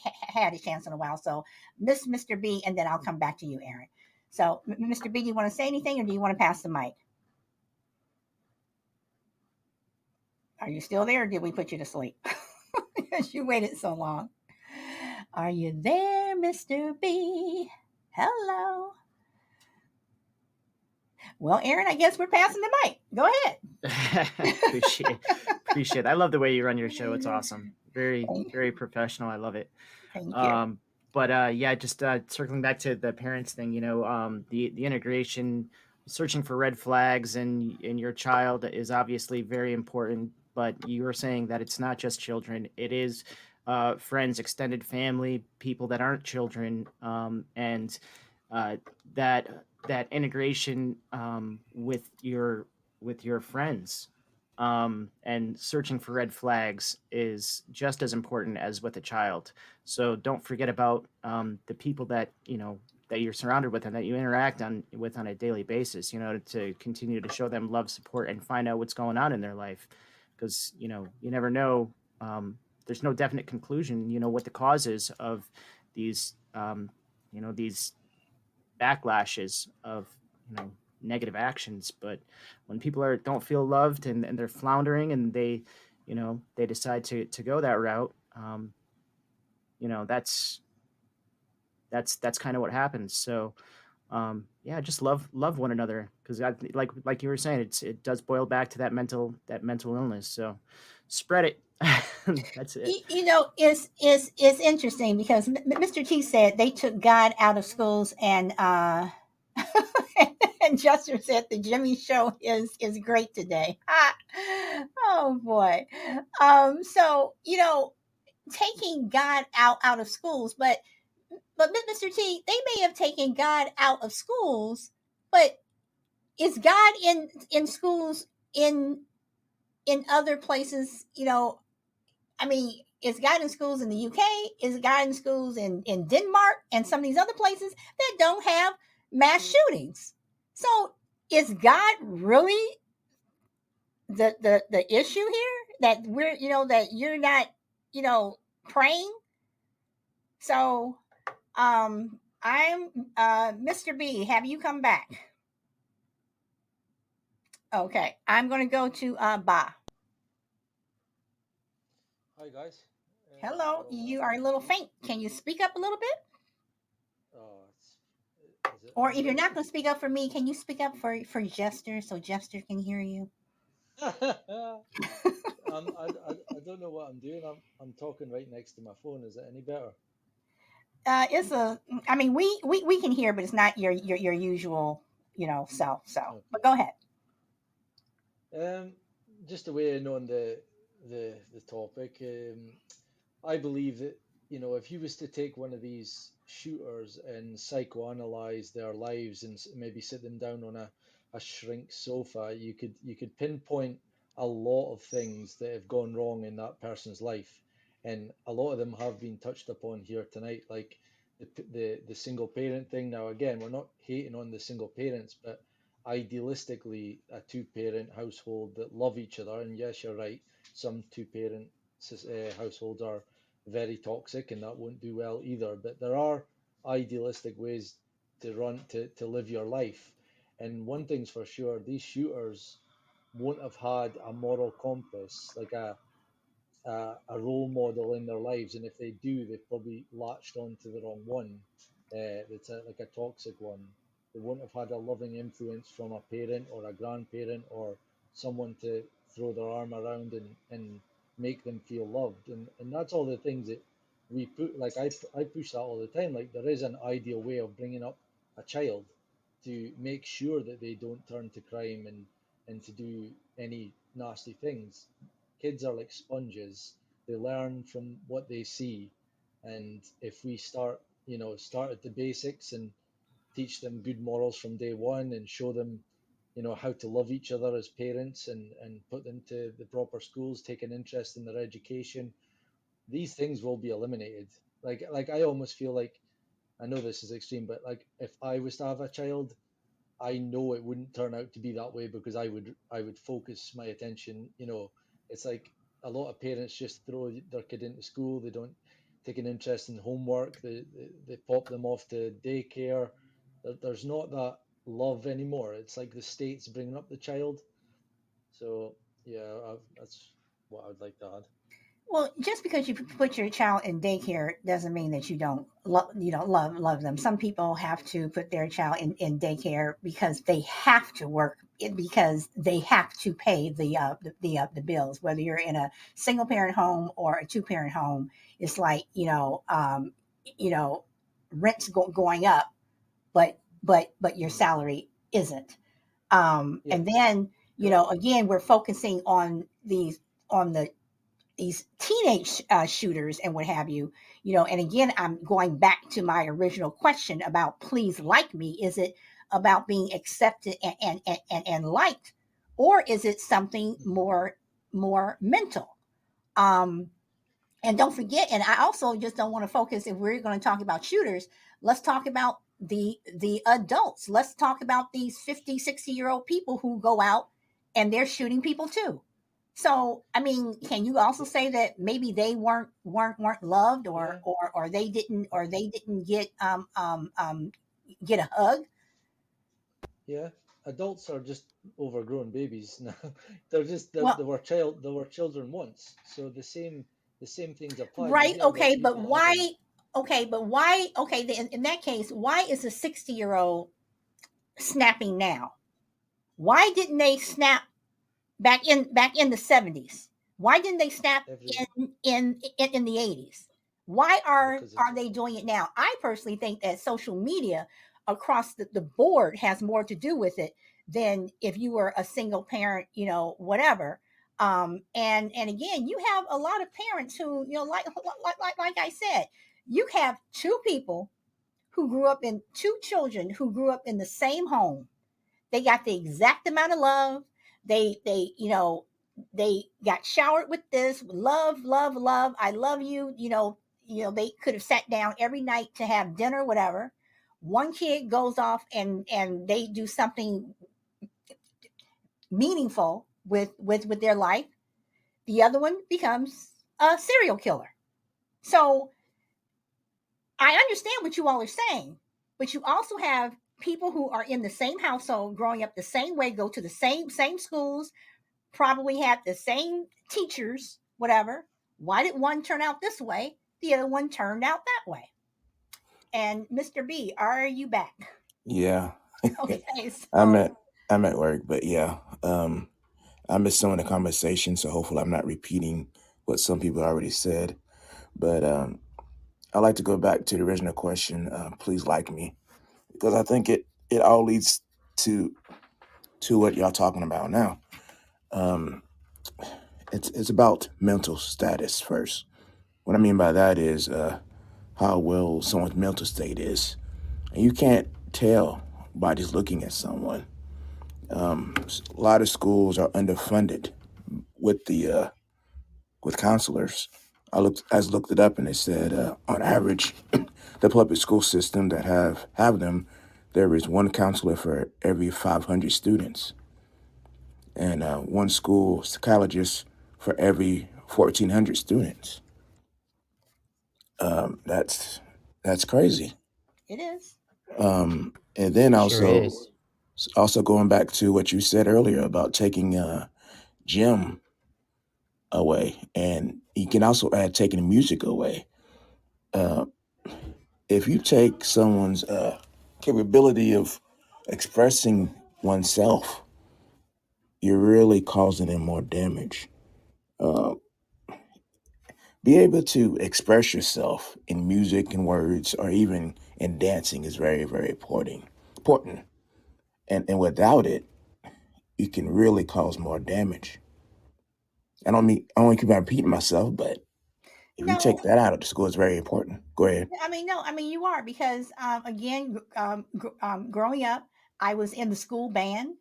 a chance in a while. So Mr. B, and then I'll come back to you, Aaron. So Mr. B, do you want to say anything, or do you want to pass the mic? Are you still there, or did we put you to sleep? Because you waited so long. Are you there, Mr. B? Hello. Well, Aaron, I guess we're passing the mic. Go ahead.
Appreciate it. I love the way you run your show. It's awesome. Very, very professional. I love it.
Thank you.
But yeah, just circling back to the parents thing, the integration, searching for red flags in your child is obviously very important. But you were saying that it's not just children; it is friends, extended family, people that aren't children, and uh, that that integration with your friends. And searching for red flags is just as important as with a child. So don't forget about the people that that you're surrounded with and that you interact with on a daily basis. To continue to show them love, support, and find out what's going on in their life, because you never know. There's no definite conclusion. What the cause is of these these backlashes of negative actions. But when people don't feel loved, and they're floundering, and they decide to go that route, that's kind of what happens. So yeah, just love one another, because like you were saying, it does boil back to that mental illness. So spread it. That's it.
It's interesting because Mr. T said they took God out of schools, and and Justin said the Jimmy Show is great today. Oh boy. So taking God out of schools, but Mr. T, they may have taken God out of schools, but is God in schools in other places? I mean, is God in schools in the UK? Is God in schools in Denmark and some of these other places that don't have mass shootings? So is God really the issue here, that we're that you're not praying? So I'm Mr. B, have you come back? Okay, I'm going to go to Ba.
Hi guys.
Hello, you are a little faint. Can you speak up a little bit?
Is it
Or
any
if you're not
better?
going to speak up for me, can you speak up for Jester, so Jester can hear you?
I don't know what I'm doing. I'm talking right next to my phone. Is it any better?
It's a. I mean, we can hear, but it's not your usual self. So,
Okay.
but go ahead.
Um, just a way in on the topic. I believe that, if you was to take one of these shooters and psychoanalyze their lives and maybe sit them down on a shrink sofa, you could pinpoint a lot of things that have gone wrong in that person's life, and a lot of them have been touched upon here tonight, like the single parent thing. Now, again, we're not hating on the single parents, but idealistically, a two-parent household that love each other, and yes, you're right, some two-parent households are very toxic, and that won't do well either. But there are idealistic ways to live your life. And one thing's for sure, these shooters won't have had a moral compass, like a role model in their lives. And if they do, they've probably latched onto the wrong one. That's like a toxic one. They won't have had a loving influence from a parent or a grandparent or someone to throw their arm around and make them feel loved. And that's all the things that we put, like I push that all the time. Like, there is an ideal way of bringing up a child to make sure that they don't turn to crime and to do any nasty things. Kids are like sponges. They learn from what they see. And if we start at the basics and teach them good morals from day one and show them, how to love each other as parents, and put them to the proper schools, take an interest in their education, these things will be eliminated. Like I almost feel like, I know this is extreme, but like, if I was to have a child, I know it wouldn't turn out to be that way, because I would focus my attention. It's like a lot of parents just throw their kid into school. They don't take an interest in homework. They pop them off to daycare. There's not that love anymore. It's like the state's bringing up the child. So yeah, that's what I would like to add.
Well, just because you put your child in daycare doesn't mean that you don't love them. Some people have to put their child in daycare because they have to work, because they have to pay the bills. Whether you're in a single parent home or a two parent home, it's like rent's going up, but your salary isn't.
Yeah.
And then, again, we're focusing on these teenage shooters and what have you, and again, I'm going back to my original question about please like me. Is it about being accepted and liked, or is it something more mental? And don't forget, and I also just don't want to focus, if we're going to talk about shooters, let's talk about the adults. Let's talk about these 50, 60-year-old people who go out and they're shooting people too. So, I mean, can you also say that maybe they weren't loved,
Yeah.
or they didn't get a hug?
Yeah. Adults are just overgrown babies now. They're just
Well,
they were children once. So the same things apply. You
right,
hear about
okay, but
people
why?
having
Okay, but why? Okay, in that case, why is a 60-year-old snapping now? Why didn't they snap back in the 70s? Why didn't they snap
every
in the 80s? Why are
because it's
they doing it now? I personally think that social media across the board has more to do with it than if you were a single parent, whatever. And again, you have a lot of parents who, like I said, you have two children who grew up in the same home. They got the exact amount of love. They got showered with this love, love, love. I love you. They could have sat down every night to have dinner, whatever. One kid goes off and they do something meaningful with their life. The other one becomes a serial killer. So I understand what you all are saying, but you also have people who are in the same household, growing up the same way, go to the same schools, probably have the same teachers, whatever. Why did one turn out this way? The other one turned out that way. And Mr. B, are you back?
Yeah.
Okay,
I'm
so
at work, but yeah. I missed some of the conversation, so hopefully I'm not repeating what some people already said. But I like to go back to the original question, please like me, because I think it all leads to what y'all talking about now. It's about mental status first. What I mean by that is how well someone's mental state is. And you can't tell by just looking at someone. A lot of schools are underfunded with the with counselors. I looked it up, and it said on average, the public school system that have them, there is one counselor for every 500 students, and one school psychologist for every 1,400 students. That's crazy.
it is.
And then
Sure is.
also going back to what you said earlier about taking gym away, and you can also add taking music away. Uh, if you take someone's capability of expressing oneself, you're really causing them more damage. Uh, be able to express yourself in music and words, or even in dancing, is very, very important. Important, and without it, you can really cause more damage. I don't want to keep repeating myself, but if you
No,
take that out of the school, it's very important. Go ahead.
no, you are, because again, growing up, I was in the school band.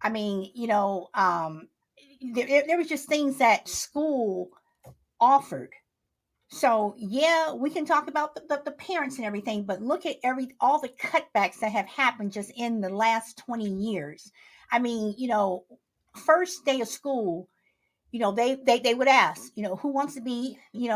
I mean, there was just things that school offered. So yeah, we can talk about the parents and everything, but look at all the cutbacks that have happened just in the last 20 years. I mean, first day of school, they would ask, who wants to be, in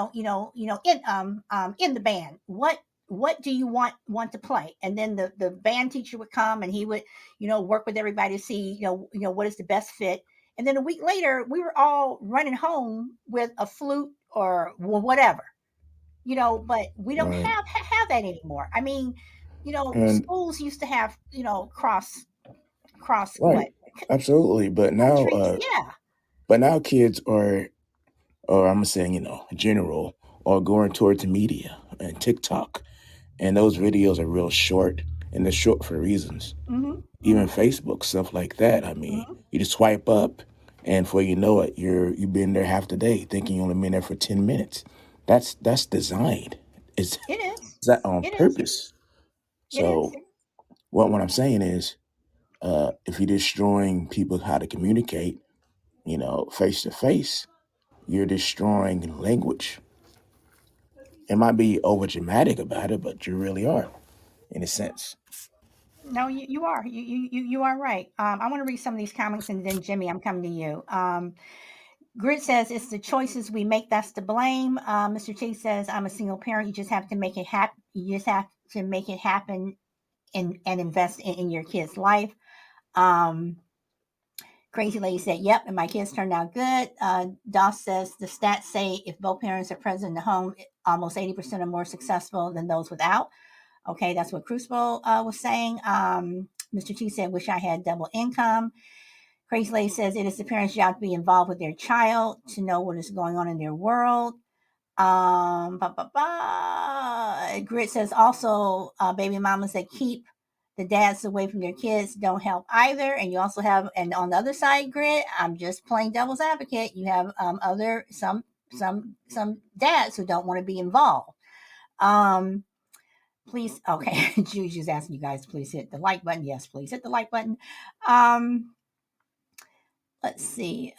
the band. What do you want to play? And then the band teacher would come, and he would, work with everybody to see, what is the best fit. And then a week later, we were all running home with a flute or whatever, but we don't
Right.
have that anymore. I mean,
And
schools used to have, cross
right,
what
absolutely.
countries, yeah.
But now kids are, or I'm saying, general, are going towards the media. and TikTok, and those videos are real short, and they're short for reasons.
Mm-hmm.
Even Facebook, stuff like that. I mean, you just swipe up, and before you know it, you've been there half the day, thinking you only been there for 10 minutes. That's designed. It's
It is.
that on
It is.
purpose.
It is.
So what I'm saying is, if you're destroying people how to communicate, face to face, you're destroying language. It might be over dramatic about it, but you really are, in a sense.
No, you are. You are right. I want to read some of these comments, and then Jimmy, I'm coming to you. Grit says it's the choices we make that's to blame. Mr. Chase says I'm a single parent. You just have to make it happen. You just have to make it happen and invest in your kid's life. Crazy Lady said, yep, and my kids turned out good. Doss says the stats say if both parents are present in the home, almost 80% are more successful than those without. Okay, that's what Crucible was saying. Mr. T said, wish I had double income. Crazy Lady says it is the parents' job to be involved with their child, to know what is going on in their world. Grit says also baby mamas that keep the dads away from their kids don't help either. And you also have, and on the other side, Grit, I'm just plain devil's advocate. You have some dads who don't want to be involved. Please, okay. Juju's asking you guys to please hit the like button. Yes, please hit the like button. Let's see.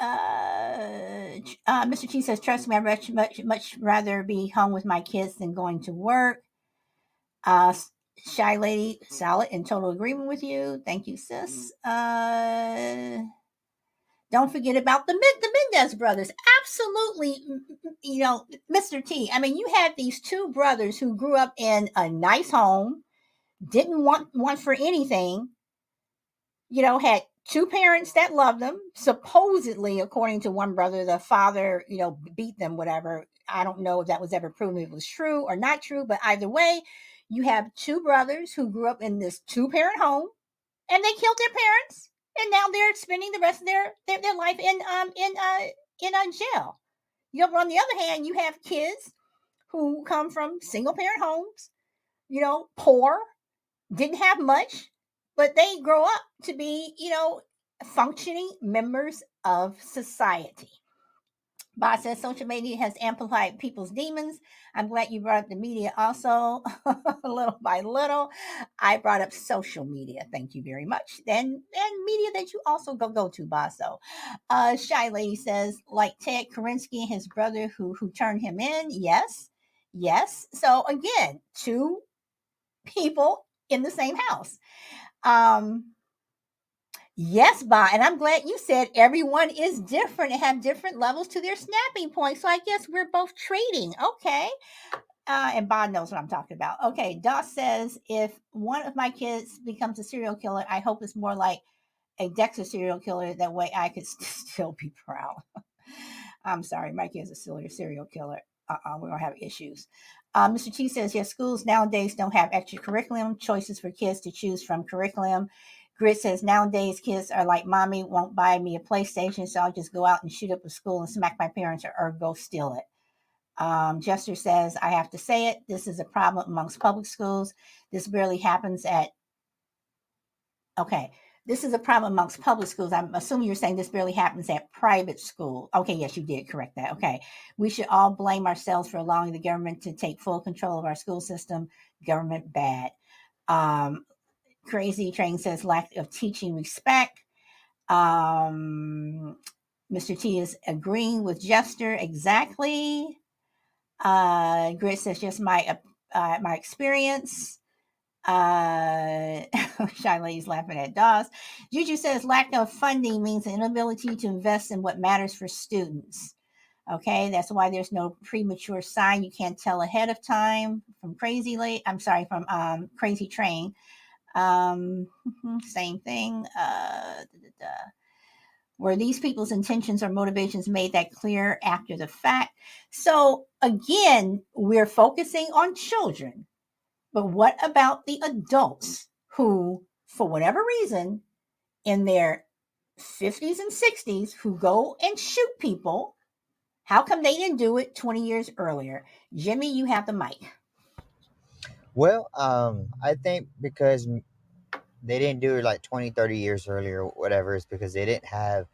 Mr. T says, trust me, I'd much rather be home with my kids than going to work. Shy Lady, solid in total agreement with you. Thank you, sis. Don't forget about the Mendez brothers. Absolutely, Mr. T. I mean, you had these two brothers who grew up in a nice home, didn't want for anything, had two parents that loved them. Supposedly, according to one brother, the father, beat them, whatever. I don't know if that was ever proven if it was true or not true, but either way, you have two brothers who grew up in this two-parent home, and they killed their parents, and now they're spending the rest of their life in jail. But on the other hand, you have kids who come from single-parent homes, poor, didn't have much, but they grow up to be, functioning members of society. Bob says social media has amplified people's demons. I'm glad you brought up the media also. Little by little, I brought up social media. Thank you very much. And media that you also go to, Basso. Shy Lady says, like Ted Karinsky and his brother who turned him in. Yes. So again, two people in the same house. Yes, Bob, and I'm glad you said everyone is different and have different levels to their snapping point. So I guess we're both trading. Okay. And Bob knows what I'm talking about. Okay. Doss says, if one of my kids becomes a serial killer, I hope it's more like a Dexter serial killer. That way I could still be proud. I'm sorry, my kid's a serial killer. We're going to have issues. Mr. T says, yes, schools nowadays don't have extra curriculum choices for kids to choose from curriculum. Grit says, nowadays kids are like, mommy won't buy me a PlayStation, so I'll just go out and shoot up a school and smack my parents or go steal it. Jester says, I have to say it. This is a problem amongst public schools. This barely happens at, okay. This is a problem amongst public schools. I'm assuming you're saying this barely happens at private school. Okay, yes, you did correct that. Okay. We should all blame ourselves for allowing the government to take full control of our school system. Government bad. Crazy Train says lack of teaching respect. Mr. T is agreeing with Jester. Exactly. Grit says just my experience. Shy Lady's laughing at Dawes. Juju says lack of funding means the inability to invest in what matters for students. Okay, that's why there's no premature sign. You can't tell ahead of time. From Crazy Train. Same thing. Were these people's intentions or motivations made that clear after the fact? So again, we're focusing on children. But what about the adults who, for whatever reason, in their 50s and 60s, who go and shoot people? How come they didn't do it 20 years earlier? Jimmy, you have the mic.
Well, I think because they didn't do it like 20, 30 years earlier, or whatever, is because they didn't have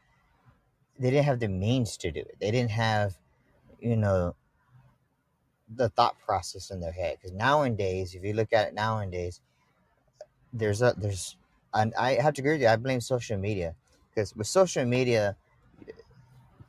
the means to do it. They didn't have, you know, the thought process in their head. Because nowadays, if you look at it nowadays, there's, and I have to agree with you. I blame social media, because with social media,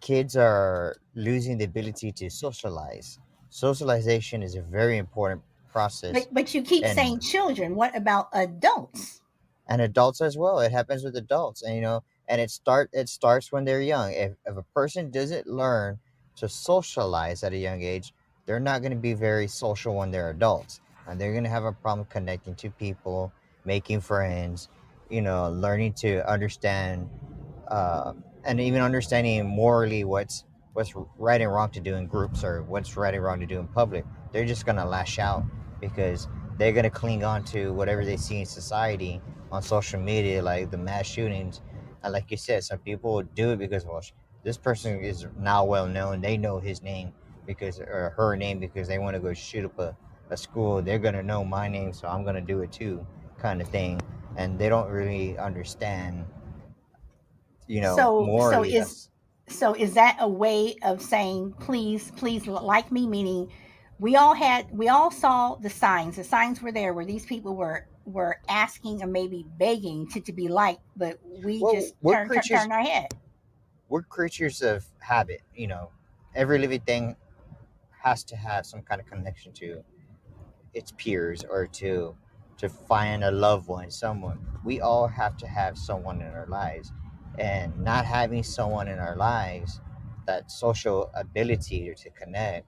kids are losing the ability to socialize. Socialization is a very important process,
But you keep
and
saying children. What about adults?
adults as well. It happens with adults, and and it starts when they're young. If a person doesn't learn to socialize at a young age, they're not going to be very social when they're adults, and they're going to have a problem connecting to people, making friends, learning to understand, uh, and even understanding morally what's right and wrong to do in groups, or what's right and wrong to do in public. They're just gonna lash out because they're gonna cling on to whatever they see in society on social media, like the mass shootings. And like you said, some people would do it because, well, this person is now well known. They know his name because, or her name, because they want to go shoot up a school. They're gonna know my name, so I'm gonna do it too, kind of thing. And they don't really understand,
So so
morally.
is
That's
so is that a way of saying please like me? Meaning, we all saw the signs. The signs were there where these people were asking or maybe begging to be liked, but we
well,
just turned our head.
we're creatures of habit. Every living thing has to have some kind of connection to its peers, or to find a loved one, someone. We all have to have someone in our lives, and not having someone in our lives, that social ability to connect,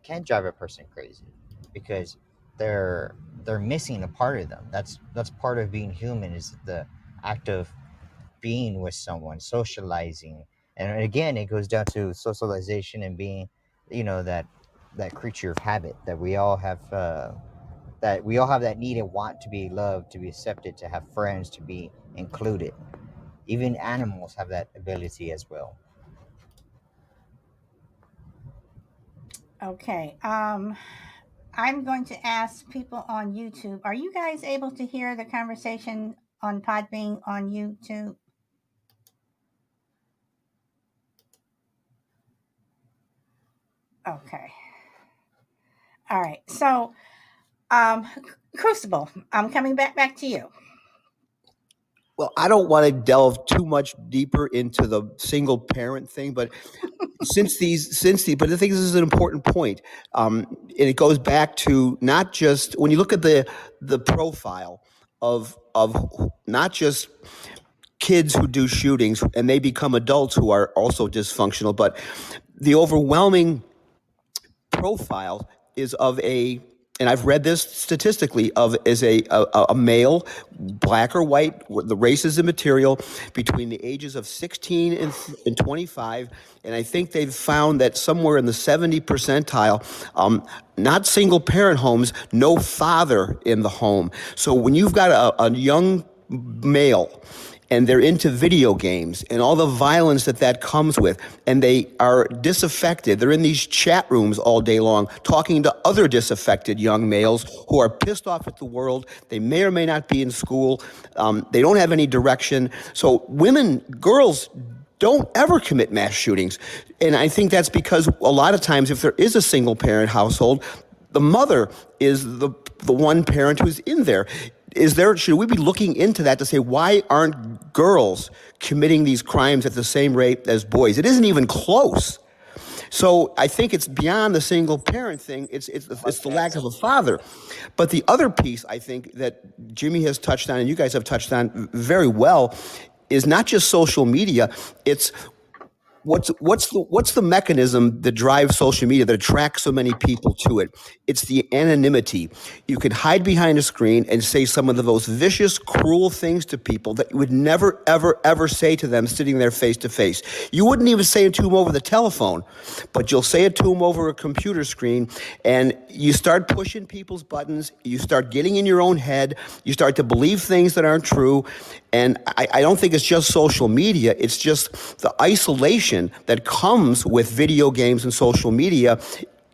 can drive a person crazy, because they're missing a part of them. That's part of being human, is the act of being with someone, socializing. And again, it goes down to socialization and being, that creature of habit, that we all have that need and want to be loved, to be accepted, to have friends, to be included. Even animals have that ability as well.
Okay. I'm going to ask people on YouTube. Are you guys able to hear the conversation on Podbean on YouTube? Okay. All right. So, Crucible, I'm coming back to you.
Well, I don't want to delve too much deeper into the single parent thing, but but the thing is, this is an important point, and it goes back to not just when you look at the profile of not just kids who do shootings and they become adults who are also dysfunctional, but the overwhelming profile is of and I've read this statistically, is a male, black or white, the race is immaterial, between the ages of 16 and 25, and I think they've found that somewhere in the 70 percentile, not single parent homes, no father in the home. So when you've got a young male and they're into video games and all the violence that comes with, and they are disaffected. They're in these chat rooms all day long talking to other disaffected young males who are pissed off at the world. They may or may not be in school. They don't have any direction. So girls don't ever commit mass shootings. And I think that's because a lot of times, if there is a single parent household, the mother is the one parent who's in there. Should we be looking into that to say, why aren't girls committing these crimes at the same rate as boys? It isn't even close. So I think it's beyond the single parent thing. It's the lack of a father. But the other piece I think that Jimmy has touched on, and you guys have touched on very well, is not just social media. It's what's the mechanism that drives social media that attracts so many people to it? It's the anonymity. You can hide behind a screen and say some of the most vicious, cruel things to people that you would never, ever, ever say to them sitting there face to face. You wouldn't even say it to them over the telephone, but you'll say it to them over a computer screen, and you start pushing people's buttons. You start getting in your own head. You start to believe things that aren't true. And I don't think it's just social media. It's just the isolation that comes with video games and social media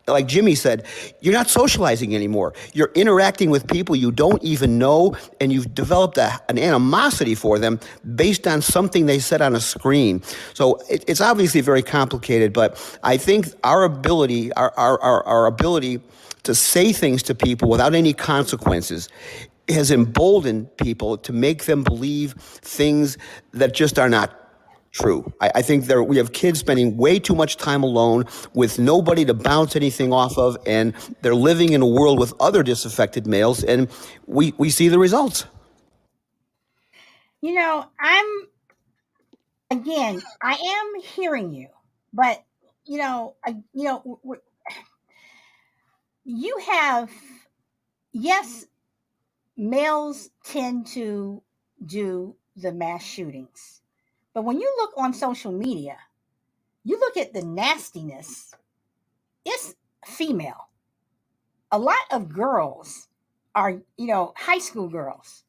like Jimmy said, you're not socializing anymore. You're interacting with people you don't even know, and you've developed an animosity for them based on something they said on a screen. So it's obviously very complicated, but I think our ability, our ability to say things to people without any consequences has emboldened people to make them believe things that just are not true. I think we have kids spending way too much time alone with nobody to bounce anything off of, and they're living in a world with other disaffected males, and we see the results.
You know, I am hearing you, but you have, yes, males tend to do the mass shootings, but when you look on social media, you look at the nastiness, it's female. A lot of girls are, high school girls,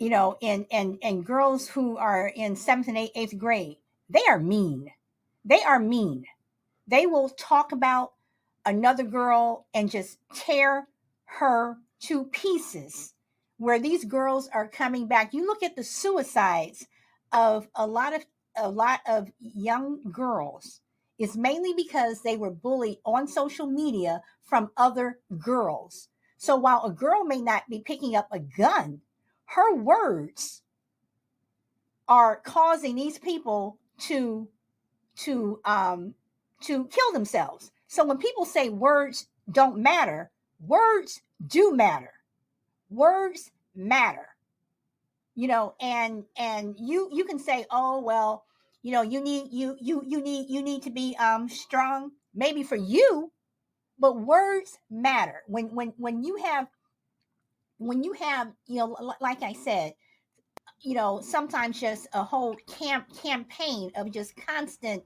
and girls who are in seventh and eighth grade, they are mean. They are mean. They will talk about another girl and just tear her to pieces. Where these girls are coming back, you look at the suicides of a lot of young girls. It's mainly because they were bullied on social media from other girls. So while a girl may not be picking up a gun, her words are causing these people to um to kill themselves. So when people say words don't matter, words do matter. Words matter. And you can say, oh well, you need to be strong, maybe for you, but words matter. When you have like I said, sometimes just a whole campaign of just constant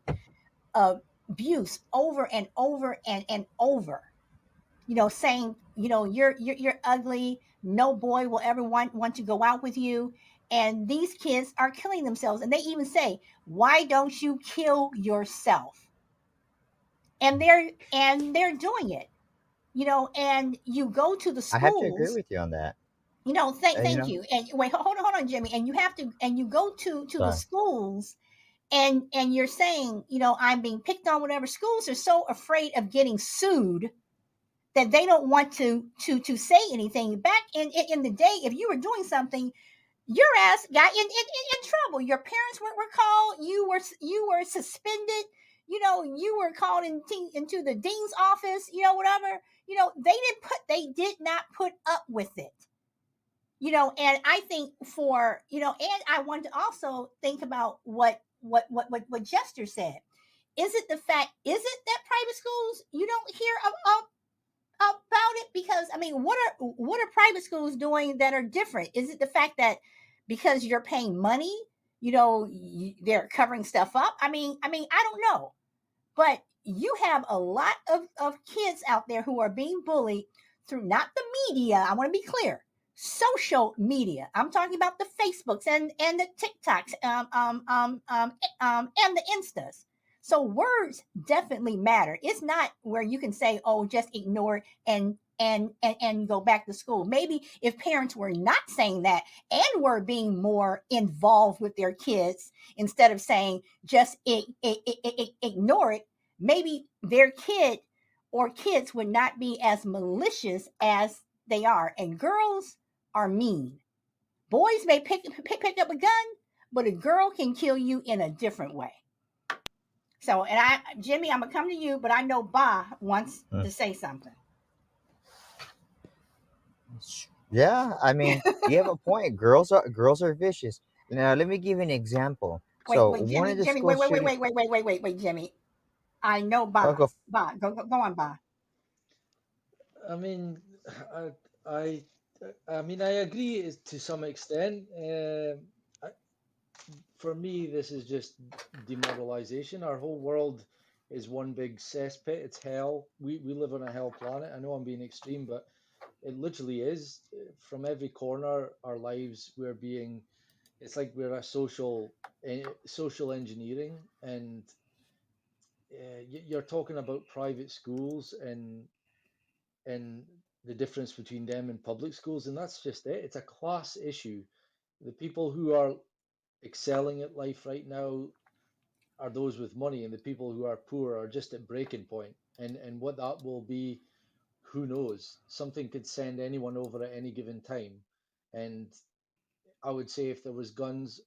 abuse over and over and over, saying, you're ugly, no boy will ever want to go out with you. And these kids are killing themselves, and they even say, why don't you kill yourself? And they're doing it, and you go to the
I have to agree
schools.
with you on that. You
Thank
know,
you. And wait, hold on, Jimmy. And you go to the
sorry.
schools, and you're saying, I'm being picked on. Whatever, schools are so afraid of getting sued that they don't want to say anything. Back in the day, if you were doing something, your ass got in trouble. Your parents were called. You were suspended. You were called into the dean's office. Whatever. They did not put up with it. And I think and I want to also think about what Jester said. Is it that private schools, you don't hear about it? Because I mean, what are private schools doing that are different? Is it the fact that because you're paying money, they're covering stuff up? I mean, I don't know. But you have a lot of kids out there who are being bullied through not the media. I want to be clear. Social media. I'm talking about the Facebooks and the TikToks, and the Instas. So words definitely matter. It's not where you can say, "Oh, just ignore it and go back to school." Maybe if parents were not saying that and were being more involved with their kids instead of saying just ignore it, maybe their kid or kids would not be as malicious as they are. And girls are mean. Boys may pick up a gun, but a girl can kill you in a different way. So, Jimmy, I'm gonna come to you, but I know Ba wants
Mm.
to say something.
Yeah, I mean, you have a point. Girls are vicious. Now, let me give you an example.
Wait,
So,
wait,
one of the
Jimmy,
school
wait, wait, wait,
shooting.
wait, wait, wait, wait, wait, wait, Jimmy. I know
Oh,
Ba. Ba, go on, Ba.
I mean, I, I, I mean, I agree to some extent. I, for me, this is just demoralization. Our whole world is one big cesspit. It's hell. We live on a hell planet. I know I'm being extreme, but it literally is. From every corner, our lives, we're being. It's like we're a social engineering, and you're talking about private schools and the difference between them and public schools, and that's just it. It's a class issue. The people who are excelling at life right now are those with money, and the people who are poor are just at breaking point. And what that will be, who knows? Something could send anyone over at any given time. And I would say if there was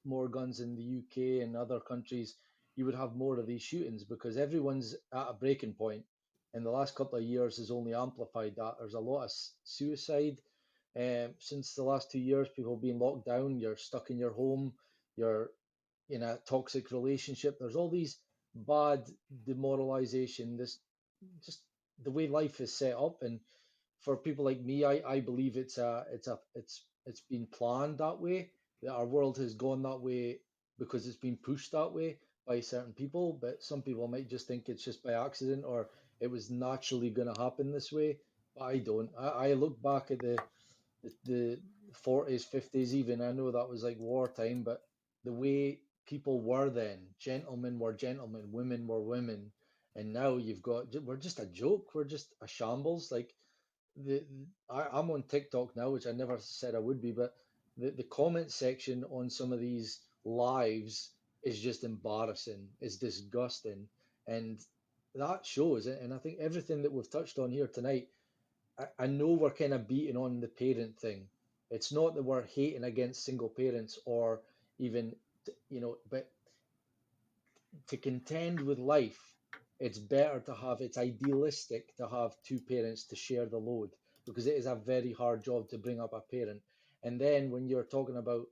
more guns in the UK and other countries, you would have more of these shootings because everyone's at a breaking point. And the last couple of years has only amplified that. There's a lot of suicide since the last 2 years. People being locked down. You're stuck in your home. You're in a toxic relationship. There's all these bad demoralization. This just the way life is set up, and for people like me, I believe it's been planned that way. That our world has gone that way because it's been pushed that way by certain people. But some people might just think it's just by accident or it was naturally going to happen this way. But I don't. I look back at the 40s, 50s, even. I know that was like wartime, but the way people were then, gentlemen were gentlemen, women were women, and now we're just a joke. We're just a shambles. Like the I'm on TikTok now, which I never said I would be, but the comment section on some of these lives is just embarrassing. It's disgusting, and that shows. And I think everything that we've touched on here tonight, I know we're kind of beating on the parent thing. It's not that we're hating against single parents or even, but to contend with life, it's idealistic to have two parents to share the load because it is a very hard job to bring up a parent. And then when you're talking about,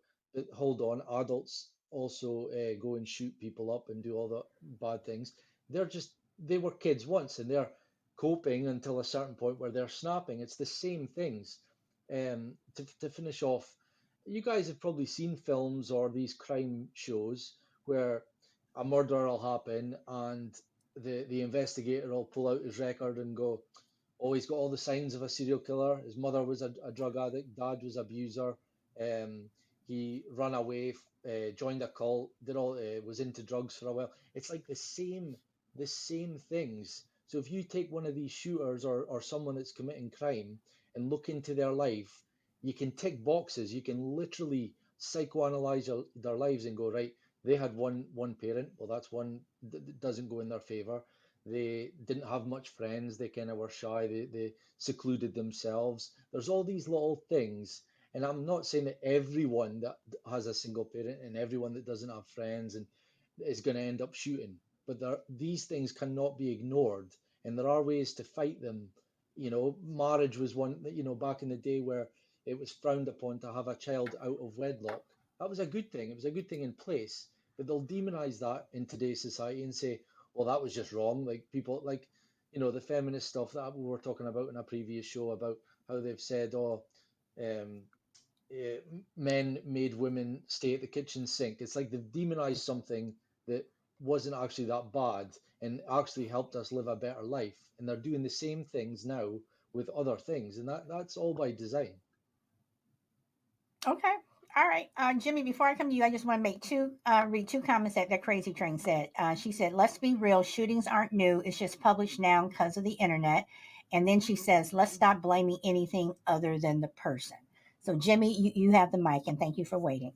hold on, adults also go and shoot people up and do all the bad things. They were kids once and they're coping until a certain point where they're snapping. It's the same things. To finish off, you guys have probably seen films or these crime shows where a murder will happen and the investigator will pull out his record and go, oh, he's got all the signs of a serial killer. His mother was a drug addict, dad was abuser, he ran away, joined a cult, did all was into drugs for a while. It's like the same things. So if you take one of these shooters or someone that's committing crime and look into their life, you can tick boxes. You can literally psychoanalyze their lives and go, right, they had one parent. Well, that's one that doesn't go in their favor. They didn't have much friends. They kind of were shy. They secluded themselves. There's all these little things. And I'm not saying that everyone that has a single parent and everyone that doesn't have friends and is going to end up shooting. But these things cannot be ignored. And there are ways to fight them. Marriage was one that, back in the day where it was frowned upon to have a child out of wedlock. That was a good thing. It was a good thing in place. But they'll demonize that in today's society and say, well, that was just wrong. Like people, like, the feminist stuff that we were talking about in a previous show about how they've said, oh, um, men made women stay at the kitchen sink. It's like they've demonized something that wasn't actually that bad and actually helped us live a better life. And they're doing the same things now with other things. And that's all by design.
Okay. All right. Jimmy, before I come to you, I just want to read two comments that Crazy Train said. She said, let's be real. Shootings aren't new. It's just published now because of the internet. And then she says, let's stop blaming anything other than the person. So, Jimmy, you have the mic, and thank you for waiting.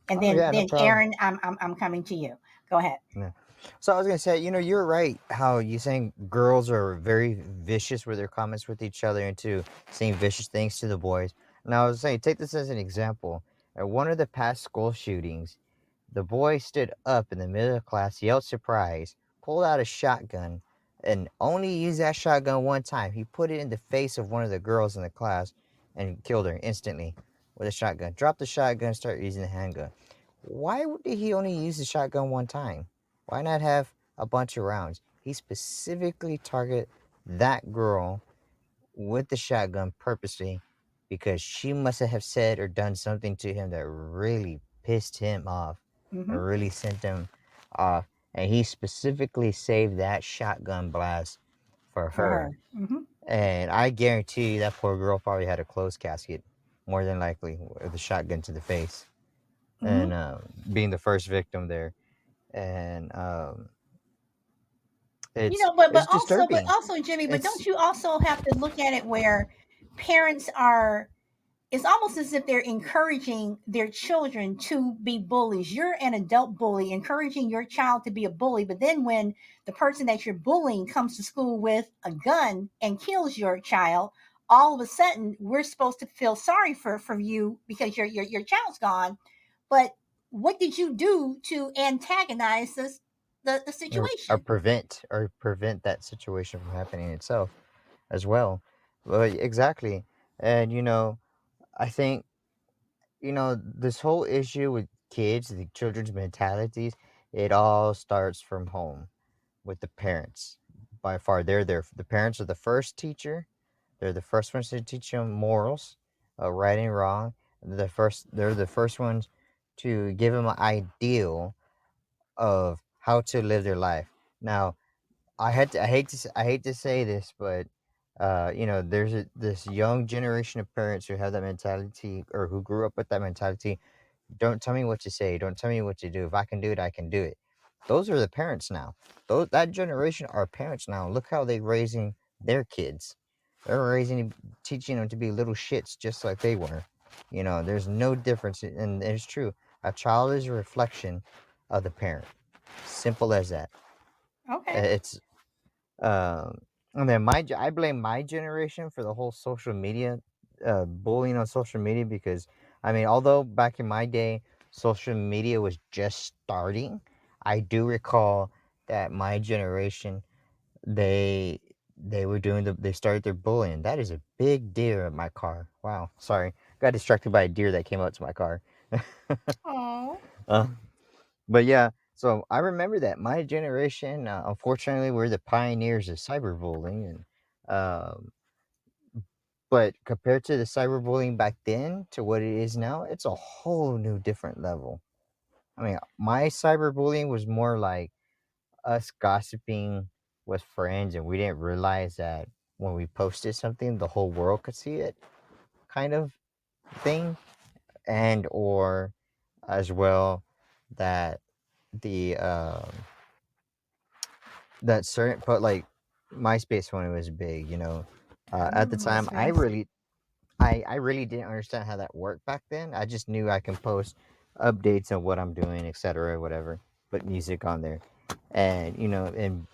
And
Oh yeah, no
then
problem.
Aaron, I'm coming to you. Go ahead.
Yeah. So I was gonna say, you're right. How you saying girls are very vicious with their comments with each other and to saying vicious things to the boys. And I was saying, take this as an example. At one of the past school shootings, the boy stood up in the middle of class, yelled surprise, pulled out a shotgun, and only used that shotgun one time. He put it in the face of one of the girls in the class and killed her instantly with a shotgun. Dropped the shotgun, started using the handgun. Why did he only use the shotgun one time? Why not have a bunch of rounds? He specifically targeted that girl with the shotgun purposely because she must have said or done something to him that really pissed him off or really sent him off. And he specifically saved that shotgun blast for her. And I guarantee you that poor girl probably had a closed casket, more than likely, with a shotgun to the face. And being the first victim there. And It's
but
it's disturbing.
also, Jimmy, but don't
It's
you also have to look at it where parents are, it's almost as if they're encouraging their children to be bullies. You're an adult bully, encouraging your child to be a bully, but then when the person that you're bullying comes to school with a gun and kills your child, all of a sudden we're supposed to feel sorry for you because your child's gone. But what did you do to antagonize the
or
situation?
prevent that situation from happening itself as well. Well, exactly. And I think this whole issue with kids, the children's mentalities, it all starts from home with the parents. By far, the parents are the first teacher. They're the first ones to teach them morals, right and wrong. They're the first ones to give them an ideal of how to live their life. Now, I hate to say this, but there's this young generation of parents who have that mentality or who grew up with that mentality. Don't tell me what to say. Don't tell me what to do. If I can do it, I can do it. Those are the parents now. That generation are parents now. Look how they're raising their kids. They're teaching them to be little shits just like they were. There's no difference, and it's true. A child is a reflection of the parent. Simple as that.
Okay.
It's and then I blame my generation for the whole social media, bullying on social media because I mean, although back in my day, social media was just starting, I do recall that my generation they they started their bullying. That is a big deer in my car. Wow, sorry, got distracted by a deer that came up to my car.
Oh.
uh, but yeah, so I remember that my generation, unfortunately, we're the pioneers of cyberbullying, and um, but compared to the cyberbullying back then to what it is now, it's a whole new different level. I mean, my cyberbullying was more like us gossiping with friends, and we didn't realize that when we posted something, the whole world could see it, kind of thing, and or as well that the that certain but like MySpace when it was big,
I
at the
remember
time
MySpace.
I really didn't understand how that worked back then. I just knew I can post updates on what I'm doing, etc., whatever, put music on there, and and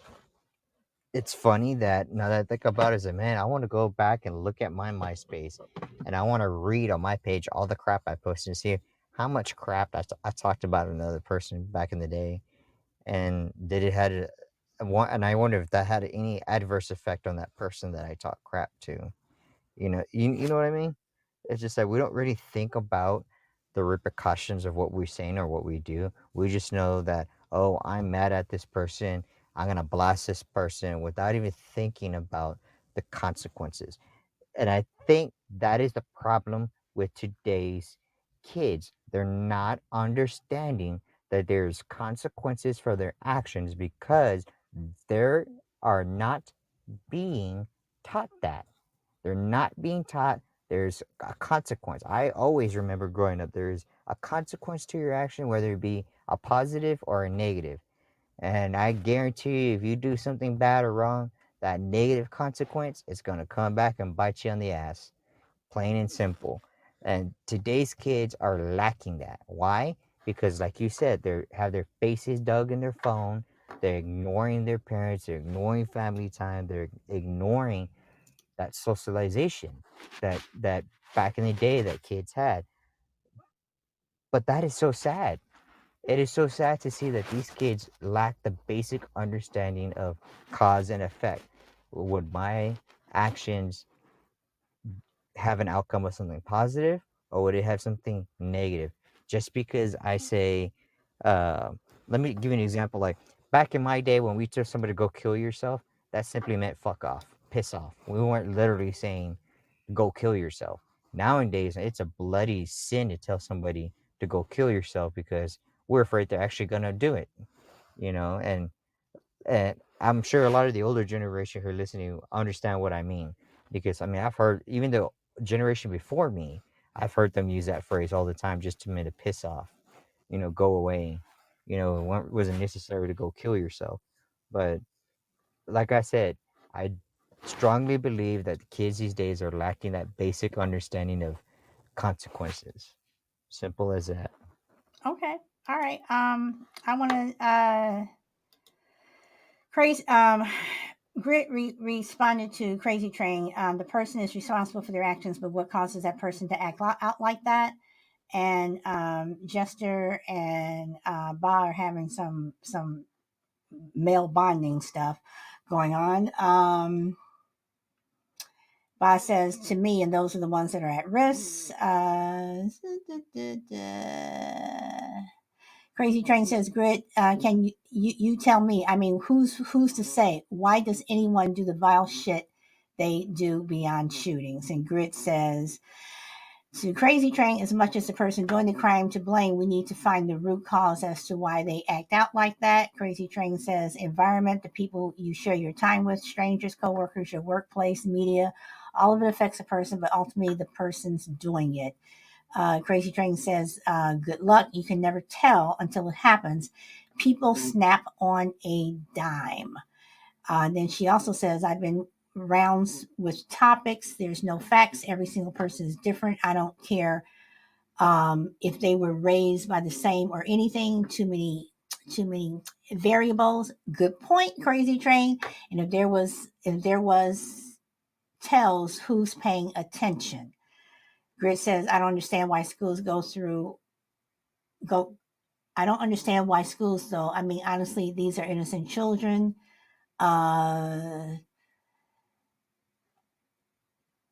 it's funny that now that I think about it, is that man, I want to go back and look at my MySpace, and I want to read on my page all the crap I posted and see how much crap I talked about another person back in the day, and did it had a and I wonder if that had any adverse effect on that person that I talk crap to. You know what I mean? It's just that we don't really think about the repercussions of what we're saying or what we do. We just know that, oh, I'm mad at this person. I'm gonna blast this person without even thinking about the consequences. And I think that is the problem with today's kids. They're not understanding that there's consequences for their actions because they are not being taught that. They're not being taught there's a consequence. I always remember growing up, there's a consequence to your action, whether it be a positive or a negative. And I guarantee you, if you do something bad or wrong, that negative consequence is going to come back and bite you on the ass, plain and simple. And today's kids are lacking that. Why? Because, like you said, they have their faces dug in their phone. They're ignoring their parents. They're ignoring family time. They're ignoring that socialization that back in the day that kids had. But that is so sad. It is so sad to see that these kids lack the basic understanding of cause and effect. Would my actions have an outcome of something positive, or would it have something negative? Just because I say, uh, let me give you an example. Like back in my day when we told somebody to go kill yourself, that simply meant fuck off, piss off. We weren't literally saying go kill yourself. Nowadays, it's a bloody sin to tell somebody to go kill yourself because we're afraid they're actually gonna do it. And I'm sure a lot of the older generation who are listening understand what I mean because I mean I've heard even the generation before me, I've heard them use that phrase all the time just to mean to piss off, go away. It wasn't necessary to go kill yourself, but like I said, I strongly believe that kids these days are lacking that basic understanding of consequences. Simple as that.
Okay. All right. I want to crazy. Grit responded to Crazy Train. The person is responsible for their actions, but what causes that person to act out like that? And Jester and Ba are having some male bonding stuff going on. Ba says to me, and those are the ones that are at risk. Crazy Train says, Grit, can you tell me? I mean, who's to say? Why does anyone do the vile shit they do beyond shootings? And Grit says, to Crazy Train, as much as the person doing the crime to blame, we need to find the root cause as to why they act out like that. Crazy Train says, environment, the people you share your time with, strangers, coworkers, your workplace, media, all of it affects a person, but ultimately the person's doing it. Crazy Train says, good luck. You can never tell until it happens. People snap on a dime. Then she also says, I've been rounds with topics. There's no facts. Every single person is different. I don't care if they were raised by the same or anything. Too many variables. Good point, Crazy Train. And if there was tells who's paying attention. Grit says, I don't understand why schools I don't understand why schools though. I mean, honestly, these are innocent children.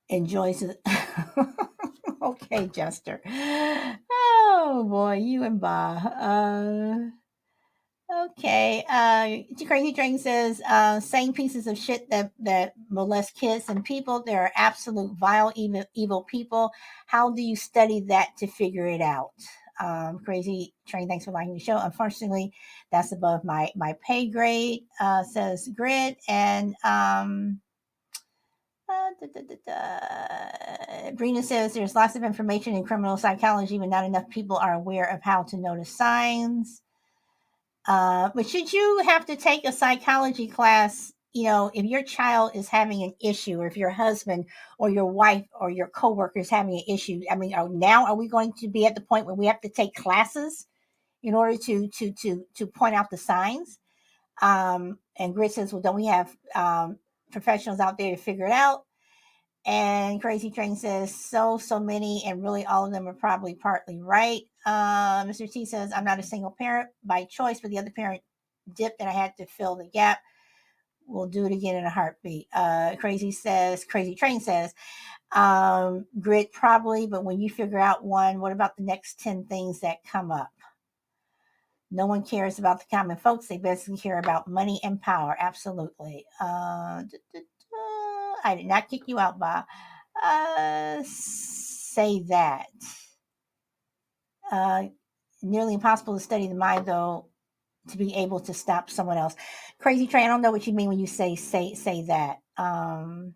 Enjoys it. Okay, Jester. Oh boy, you and Ba. Okay. Crazy Train says, same pieces of shit that molest kids and people. There are absolute vile, evil people. How do you study that to figure it out? Crazy Train, thanks for liking the show. Unfortunately, that's above my pay grade, says Grid. And Brina says there's lots of information in criminal psychology, but not enough people are aware of how to notice signs. But should you have to take a psychology class, if your child is having an issue, or if your husband or your wife or your coworker is having an issue, I mean, now are we going to be at the point where we have to take classes in order to point out the signs? And Grit says, well, don't we have professionals out there to figure it out? And Crazy Train says, so many, and really all of them are probably partly right. Mr. T says, I'm not a single parent by choice, but the other parent dipped and I had to fill the gap. We'll do it again in a heartbeat. Crazy Train says, Grit probably, but when you figure out one, what about the next 10 things that come up? No one cares about the common folks. They basically care about money and power. Absolutely. I did not kick you out, Bob. Say that. Nearly impossible to study the mind, though, to be able to stop someone else. Crazy Train, I don't know what you mean when you say that. All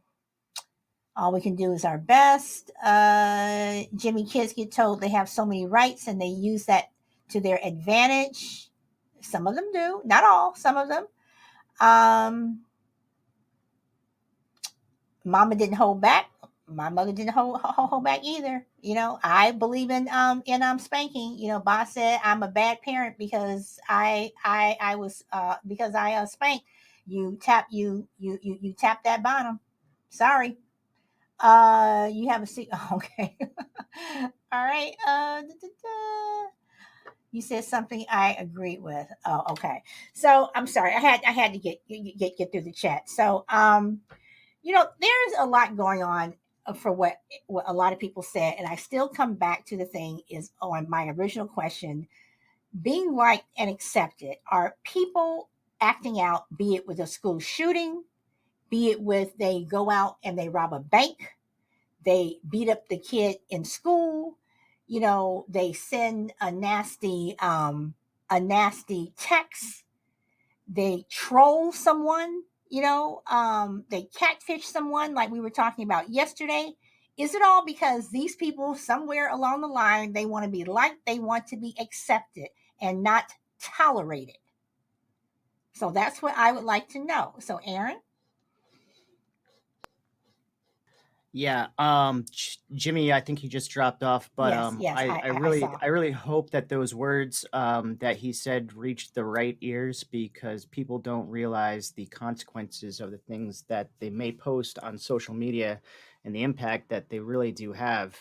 we can do is our best. Jimmy, kids get told they have so many rights and they use that to their advantage. Some of them do, not all, some of them. Mama didn't hold back. My mother didn't hold back either. I believe in spanking. Boss said I'm a bad parent because I was because I spanked. You tap that bottom. Sorry. You have a seat. Okay. All right. You said something I agreed with. Oh, okay. So I'm sorry. I had to get through the chat. So there's a lot going on for what a lot of people said, and I still come back to the thing is on my original question: being liked and accepted. Are people acting out? Be it with a school shooting, be it with they go out and they rob a bank, they beat up the kid in school, they send a nasty text, they troll someone, they catfish someone like we were talking about yesterday. Is it all because these people somewhere along the line, they want to be liked, they want to be accepted and not tolerated? So that's what I would like to know. So, Aaron?
Yeah, Jimmy, I think he just dropped off, but
Yes, yes, I saw.
I really hope that those words that he said reached the right ears, because people don't realize the consequences of the things that they may post on social media and the impact that they really do have.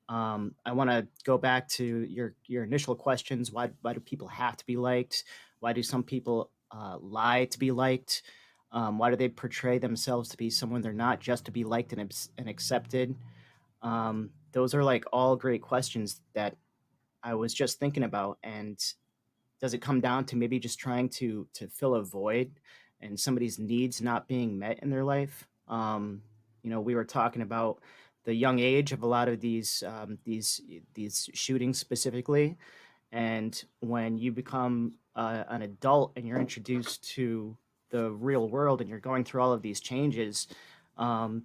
I want to go back to your initial questions. Why do people have to be liked? Why do some people lie to be liked? Why do they portray themselves to be someone they're not, just to be liked and accepted? Those are like all great questions that I was just thinking about. And does it come down to maybe just trying to fill a void and somebody's needs not being met in their life? We were talking about the young age of a lot of these shootings specifically, and when you become an adult and you're introduced to the real world and you're going through all of these changes, um,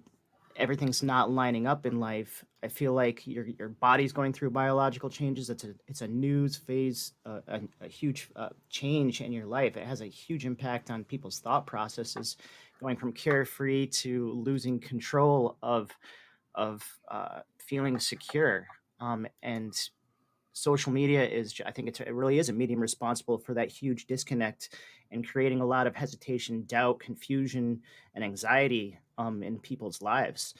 everything's not lining up in life. I feel like your body's going through biological changes. It's a news phase, a huge change in your life. It has a huge impact on people's thought processes, going from carefree to losing control of feeling secure. And social media I think it really is a medium responsible for that huge disconnect and creating a lot of hesitation, doubt, confusion, and anxiety in people's lives.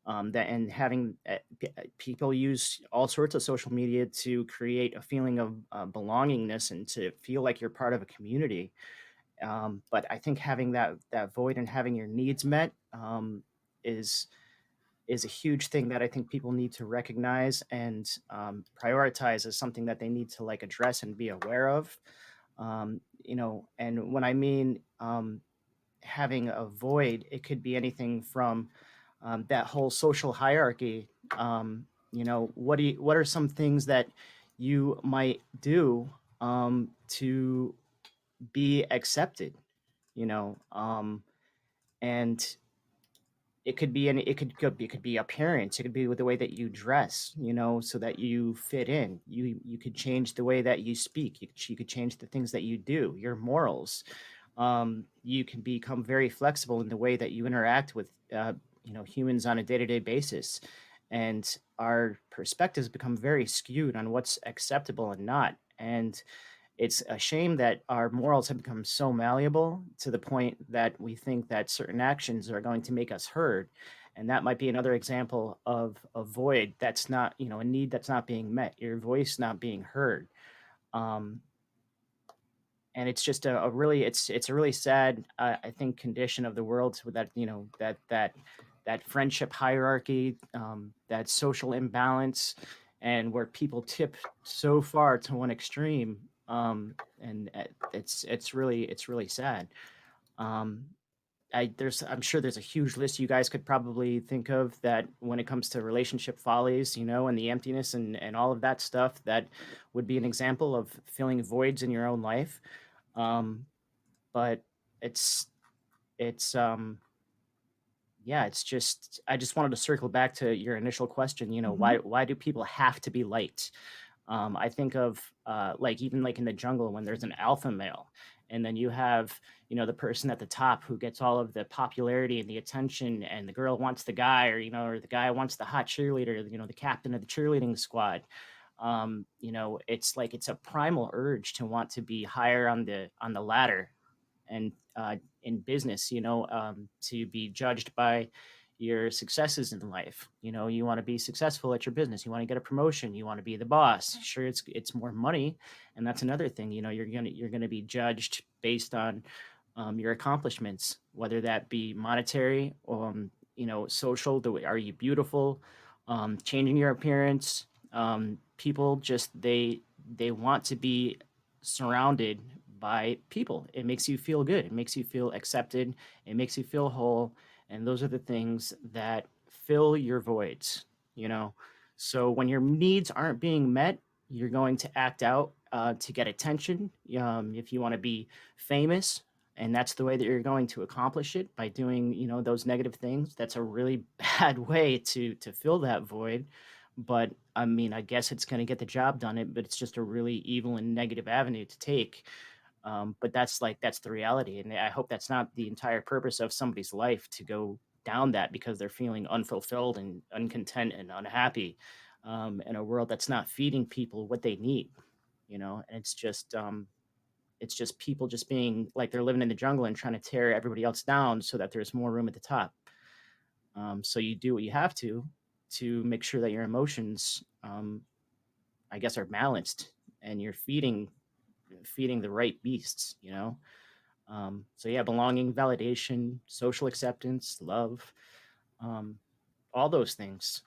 That and having people use all sorts of social media to create a feeling of belongingness and to feel like you're part of a community. But I think having that void and having your needs met is is a huge thing that I think people need to recognize and prioritize as something that they need to like address and be aware of. And when I mean having a void, it could be anything from that whole social hierarchy. What are some things that you might do to be accepted? You know, and it could be appearance. It could be with the way that you dress, so that you fit in. You could change the way that you speak. You could change the things that you do, your morals. You can become very flexible in the way that you interact with humans on a day-to-day basis, and our perspectives become very skewed on what's acceptable and not. And it's a shame that our morals have become so malleable to the point that we think that certain actions are going to make us heard. And that might be another example of a void that's not, a need that's not being met, your voice not being heard. Um, and it's just a really, it's a really sad, I think, condition of the world, with that, that friendship hierarchy, that social imbalance, and where people tip so far to one extreme. And it's really sad. Um, I'm sure there's a huge list you guys could probably think of, that when it comes to relationship follies, and the emptiness and all of that stuff, that would be an example of filling voids in your own life. But it's it's yeah, it's just, I just wanted to circle back to your initial question.
Mm-hmm.
Why do people have to be liked? I think of like, even like in the jungle, when there's an alpha male, and then you have the person at the top who gets all of the popularity and the attention, and the girl wants the guy, or the guy wants the hot cheerleader, the captain of the cheerleading squad. It's like it's a primal urge to want to be higher on the ladder, and in business, to be judged by your successes in life. You want to be successful at your business. You want to get a promotion. You want to be the boss. Sure, it's more money, and that's another thing. You're gonna be judged based on your accomplishments, whether that be monetary, social. Are you beautiful? Changing your appearance. People just they want to be surrounded by people. It makes you feel good. It makes you feel accepted. It makes you feel whole. And those are the things that fill your voids, you know? So when your needs aren't being met, you're going to act out to get attention. If you want to be famous, and that's the way that you're going to accomplish it, by doing, those negative things, that's a really bad way to fill that void. But I mean, I guess it's going to get the job done, but it's just a really evil and negative avenue to take. But that's the reality, and I hope that's not the entire purpose of somebody's life, to go down that because they're feeling unfulfilled and uncontent and unhappy, in a world that's not feeding people what they need. And it's just people just being like they're living in the jungle and trying to tear everybody else down so that there's more room at the top. So you do what you have to make sure that your emotions, I guess, are balanced, and you're feeding the right beasts. So yeah, belonging, validation, social acceptance, love, um, all those things.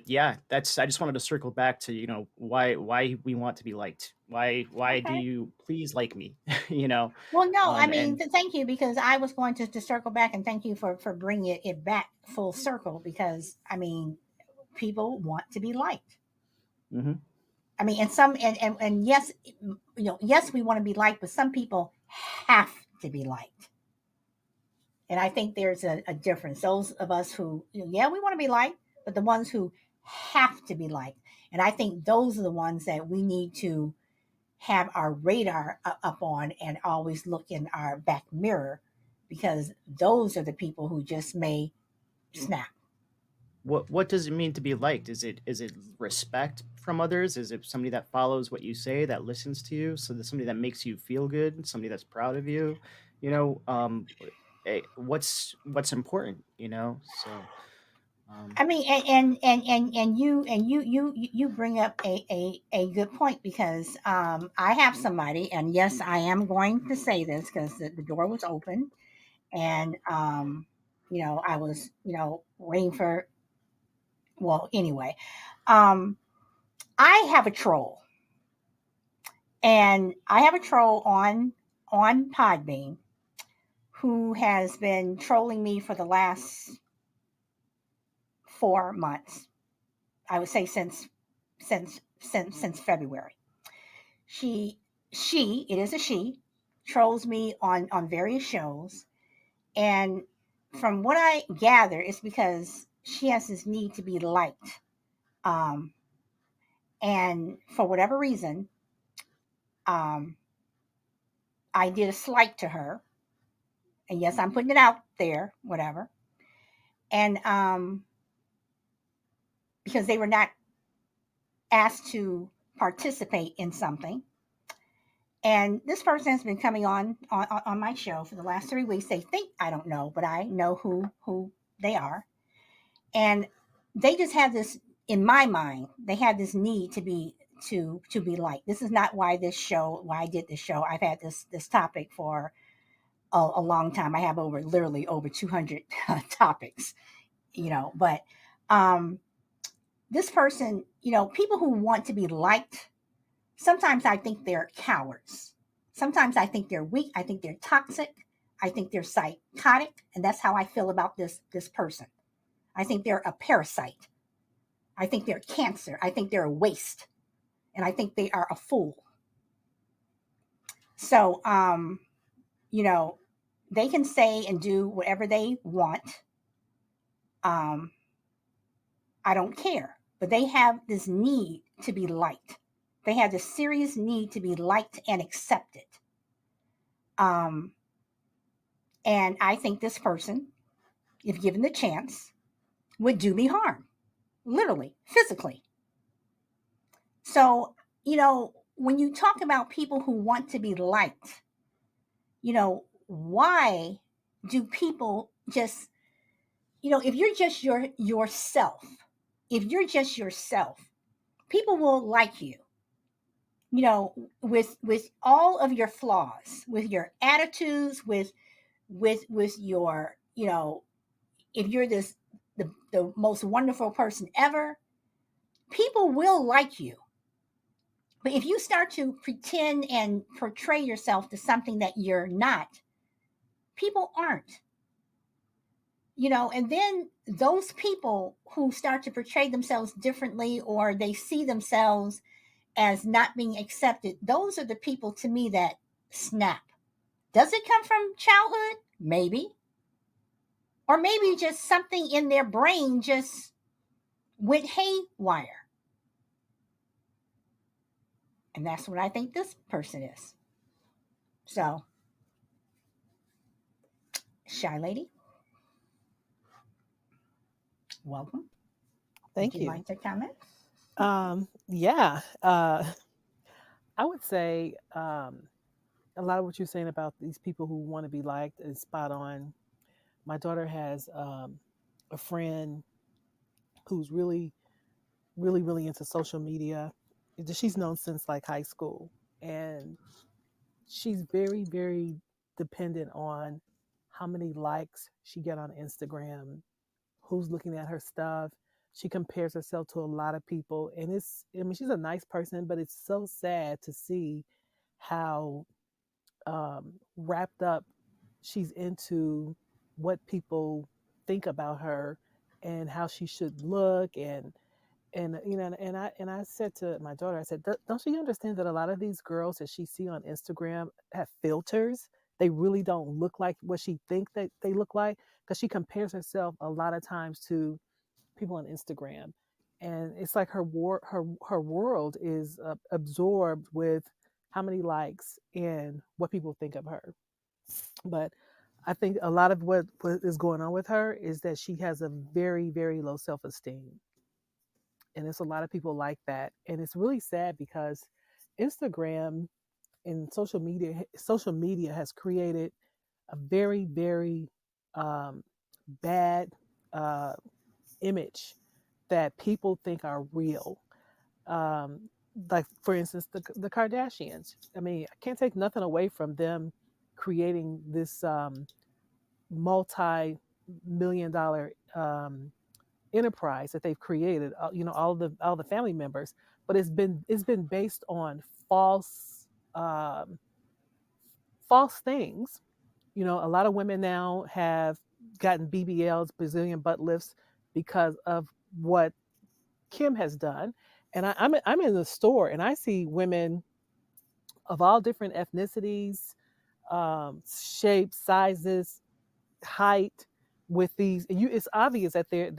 Yeah, I just wanted to circle back to why we want to be liked. Why do
Okay.
you please like me? you know,
Well, no, I mean,
and
thank you, because I was going to circle back, and thank you for bringing it back full circle, because I mean, people want to be liked.
mhm.
I mean, and yes, yes, we want to be liked, but some people have to be liked. And I think there's a difference. Those of us who, yeah, we want to be liked, but the ones who have to be liked. And I think those are the ones that we need to have our radar up on, and always look in our back mirror, because those are the people who just may snap.
What does it mean to be liked? Is it respect from others? Is it somebody that follows what you say, that listens to you, so that somebody that makes you feel good, somebody that's proud of you? You know, what's important? So um,
I mean, and you bring up a good point, because I have somebody, and yes, I am going to say this because the door was open, and I was waiting for, well, anyway, um, I have a troll, and I have a troll on Podbean, who has been trolling me for the last 4 months. I would say since February. She it is a she, trolls me on various shows, and from what I gather, it's because she has this need to be liked. Um, and for whatever reason, um, I did a slight to her, and yes, I'm putting it out there, whatever. And because they were not asked to participate in something. And this person has been coming on my show for the last 3 weeks. They think I don't know, but I know who they are. And they just have this, in my mind, they have this need to be liked. This is not why I did this show. I've had this topic for a long time. I have literally over 200 topics, but um this person, people who want to be liked, sometimes I think they're cowards. Sometimes I think they're weak. I think they're toxic. I think they're psychotic, and that's how I feel about this person. I think they're a parasite. I think they're cancer. I think they're a waste, and I think they are a fool. So, they can say and do whatever they want. Um, I don't care, but they have this need to be liked. They have this serious need to be liked and accepted. Um, and I think this person, if given the chance, would do me harm, literally, physically. So, when you talk about people who want to be liked, why do people just, if you're just yourself, if you're just yourself, people will like you, with all of your flaws, with your attitudes, with your, if you're the most wonderful person ever, people will like you. But if you start to pretend and portray yourself to something that you're not, people aren't. And then those people who start to portray themselves differently, or they see themselves as not being accepted, those are the people to me that snap. Does it come from childhood? Maybe. Or maybe just something in their brain just went haywire. And that's what I think this person is. So, Shy Lady, welcome.
Thank
Would you
you.
like to comment?
Yeah. I would say a lot of what you're saying about these people who want to be liked is spot on. My daughter has a friend who's really into social media. She's known since like high school, and she's very dependent on how many likes she get on Instagram, who's looking at her stuff. She compares herself to a lot of people, and I mean, she's a nice person, but it's so sad to see how wrapped up she's into what people think about her and how she should look. And you know, and I said to my daughter, I said, don't she understand that a lot of these girls that she see on Instagram have filters? They really don't look like what she think that they look like, because she compares herself a lot of times to people on Instagram, and it's like her world is absorbed with how many likes and what people think of her. But I think a lot of what is going on with her is that she has a very low self-esteem, and it's a lot of people like that, and it's really sad because Instagram and social media has created a very um, bad uh, image that people think are real. Um, like for instance, the Kardashians. I mean, I can't take nothing away from them creating this multi-million-dollar enterprise that they've created. You know, all the family members, but it's been based on um, false things. You know, a lot of women now have gotten BBLs, Brazilian butt lifts, because of what Kim has done. And I'm in the store and I see women of all different ethnicities, shapes, sizes, height, with these. And it's obvious that they're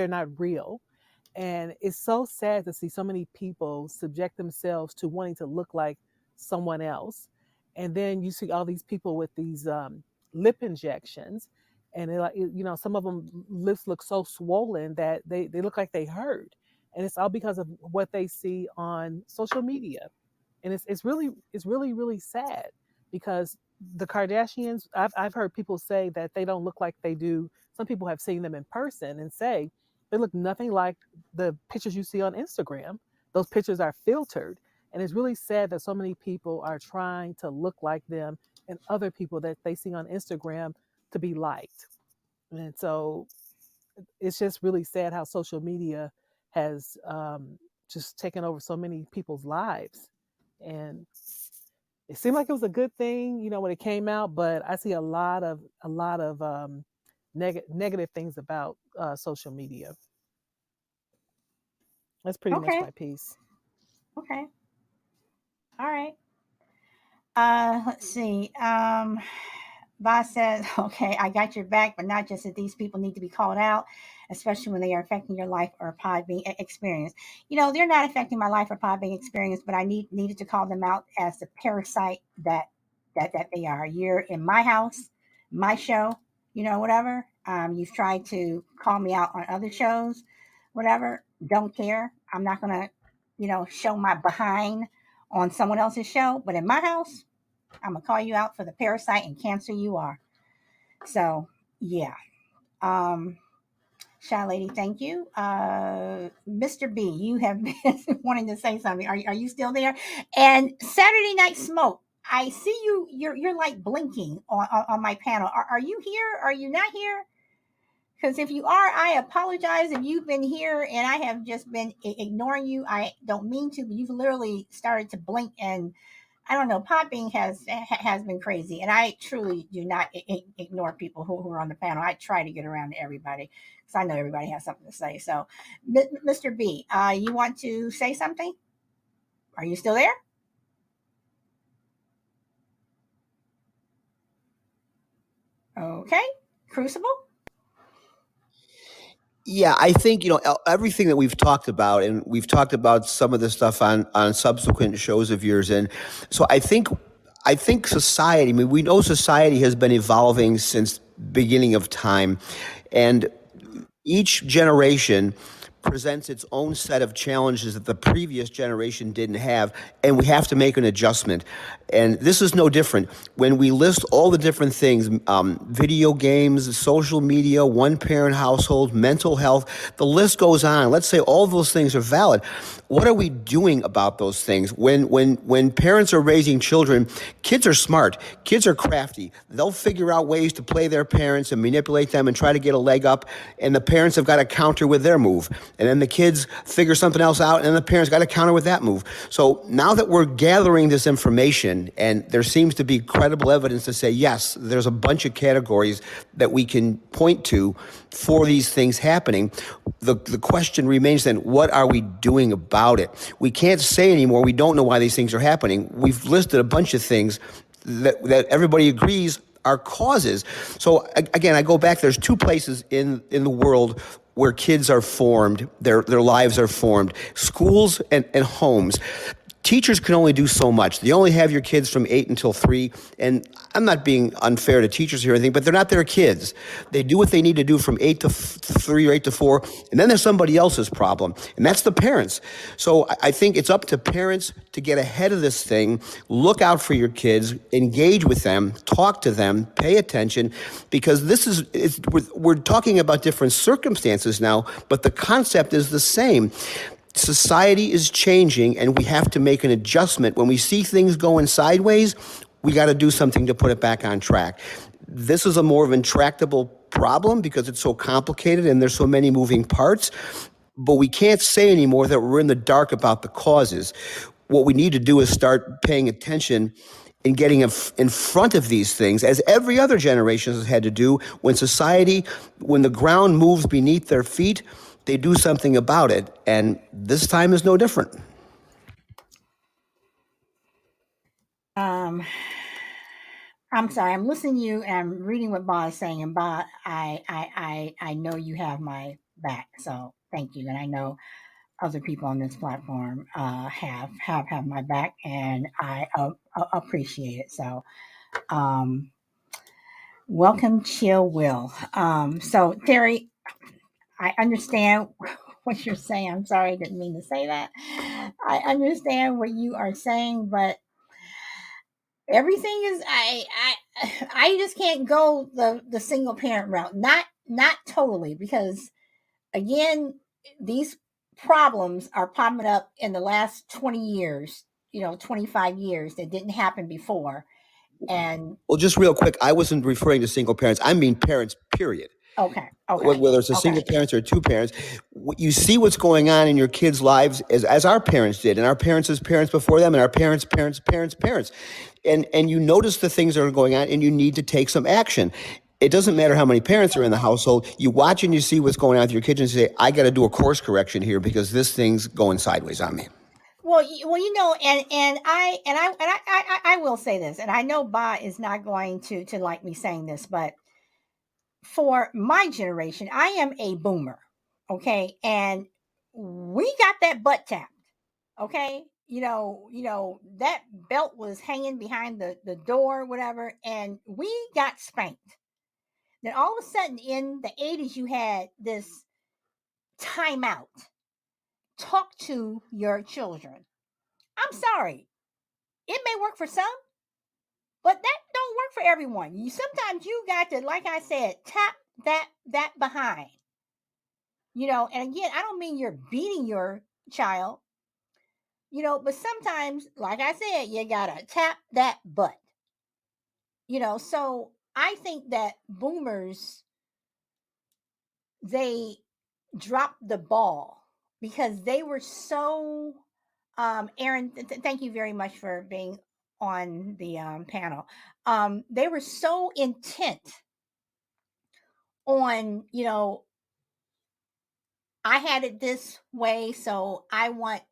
not real. And it's so sad to see so many people subject themselves to wanting to look like someone else. And then you see all these people with these lip injections, and they're like, you know, some of them lips look so swollen that they look like they hurt. And it's all because of what they see on social media. And it's really sad, because the Kardashians, I've heard people say that they don't look like they do. Some people have seen them in person and say they look nothing like the pictures you see on Instagram. Those pictures are filtered. And it's really sad that so many people are trying to look like them and other people that they see on Instagram to be liked. And so it's just really sad how social media has just taken over so many people's lives. And it seemed like it was a good thing, you know, when it came out, but I see a lot of negative things about social media. That's pretty much
Okay.
my piece.
Okay. All right. Let's see. Boss says, okay, I got your back, but not just that these people need to be called out, especially when they are affecting your life or pod being experience. You know, they're not affecting my life or pod being experience, but I needed to call them out as the parasite that they are. You're in my house, my show, you know, whatever. You've tried to call me out on other shows, whatever. Don't care. I'm not gonna, show my behind on someone else's show, but in my house, I'm gonna call you out for the parasite and cancer you are. So yeah. Um Shy Lady, thank you. Mr. B, you have been wanting to say something. Are you still there? And Saturday Night Smoke, I see you. You're like blinking on my panel. Are you here? Are you not here? Because if you are, I apologize if you've been here and I have just been ignoring you. I don't mean to, but you've literally started to blink, and I don't know. Popping has been crazy, and I truly do not ignore people who are on the panel. I try to get around to everybody because I know everybody has something to say. So, Mr. B, you want to say something? Are you still there? Okay, Crucible.
Yeah, I think, everything that we've talked about, and we've talked about some of the stuff on subsequent shows of yours. And so I think society, I mean, we know society has been evolving since beginning of time. And each generation presents its own set of challenges that the previous generation didn't have, and we have to make an adjustment. And this is no different. When we list all the different things, video games, social media, one-parent household, mental health, the list goes on. Let's say all those things are valid. What are we doing about those things? When parents are raising children, kids are smart. Kids are crafty. They'll figure out ways to play their parents and manipulate them and try to get a leg up, and the parents have got to counter with their move. And then the kids figure something else out, and then the parents got to counter with that move. So now that we're gathering this information, and there seems to be credible evidence to say, yes, there's a bunch of categories that we can point to for these things happening, the question remains then, what are we doing about it? We can't say anymore, we don't know why these things are happening. We've listed a bunch of things that everybody agrees are causes. So again, I go back, there's two places in the world where kids are formed, their lives are formed: schools and homes. Teachers can only do so much. They only have your kids from 8 until 3, and I'm not being unfair to teachers here or anything, but they're not their kids. They do what they need to do from 8 to 3 or 8 to 4, and then there's somebody else's problem, and that's the parents. So I think it's up to parents to get ahead of this thing, look out for your kids, engage with them, talk to them, pay attention, because we're talking about different circumstances now, but the concept is the same. Society is changing, and we have to make an adjustment. When we see things going sideways, we got to do something to put it back on track. This is a more of an intractable problem because it's so complicated and there's so many moving parts. But we can't say anymore that we're in the dark about the causes. What we need to do is start paying attention and getting in front of these things, as every other generation has had to do. When the ground moves beneath their feet, they do something about it, and this time is no different.
I'm sorry. I'm listening to you and I'm reading what Bob is saying. And Bob, I know you have my back, so thank you. And I know other people on this platform have my back, and I appreciate it. So, welcome, Chill Will. So Terry, I understand what you're saying. I'm sorry, I didn't mean to say that. I understand what you are saying, but everything is I just can't go the single parent route. Not totally, because again, these problems are popping up in the last 20 years, 25 years, that didn't happen before. And
Well, just real quick, I wasn't referring to single parents. I mean parents, period.
okay.
Whether it's a single parents or two parents, you see what's going on in your kids' lives as our parents did, and our parents' parents before them, and our parents' parents. And you notice the things that are going on, and you need to take some action. It doesn't matter how many parents are in the household. You watch and you see what's going on with your kids and say, I got to do a course correction here because this thing's going sideways on me.
Well, I will say this, and I know Ba is not going to like me saying this, but for my generation, I am a boomer, okay, and we got that butt tapped, okay. That belt was hanging behind the door, whatever, and we got spanked. Then all of a sudden, in the 80s, you had this timeout. Talk to your children. I'm sorry. It may work for some, but that don't work for everyone. Sometimes you got to, like I said, tap that behind. And again, I don't mean you're beating your child, but sometimes, like I said, you gotta tap that butt. So I think that boomers, they dropped the ball because they were so Aaron, thank you very much for being on the panel. They were so intent on, I had it this way, so I want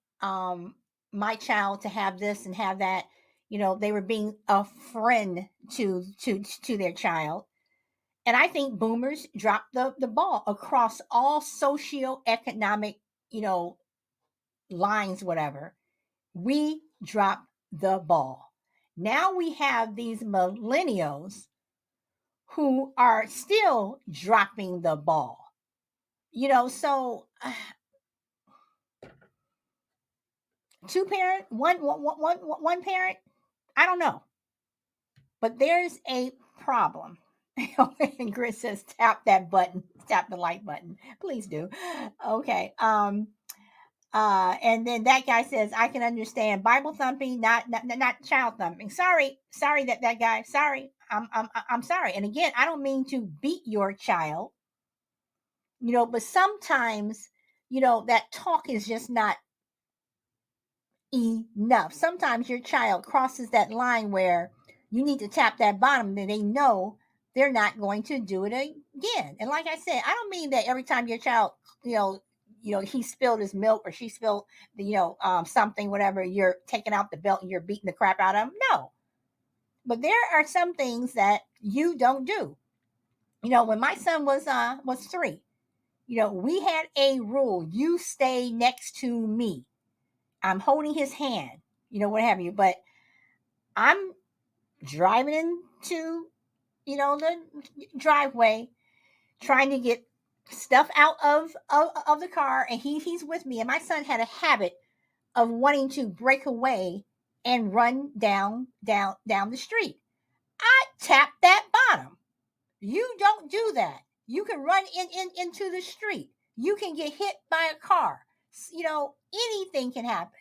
my child to have this and have that. They were being a friend to their child, And I think boomers dropped the ball across all socioeconomic, lines, whatever. We dropped the ball. Now we have these millennials who are still dropping the ball. So two parent, one parent, I don't know. But there's a problem. And Chris says, tap that button, tap the like button. Please do. Okay. And then that guy says, I can understand Bible thumping, not child thumping. Sorry that guy. Sorry. I'm sorry. And again, I don't mean to beat your child, but sometimes, that talk is just not enough. Sometimes your child crosses that line where you need to tap that bottom, and they know they're not going to do it again. And like I said, I don't mean that every time your child, he spilled his milk or she spilled something, whatever, you're taking out the belt and you're beating the crap out of them. No. But there are some things that you don't do. When my son was 3, we had a rule. You stay next to me. I'm holding his hand, what have you. But I'm driving into, the driveway, trying to get stuff out of the car, and he's with me. And my son had a habit of wanting to break away and run down the street. I tapped that bottom. You don't do that. You can run into the street. You can get hit by a car. Anything can happen.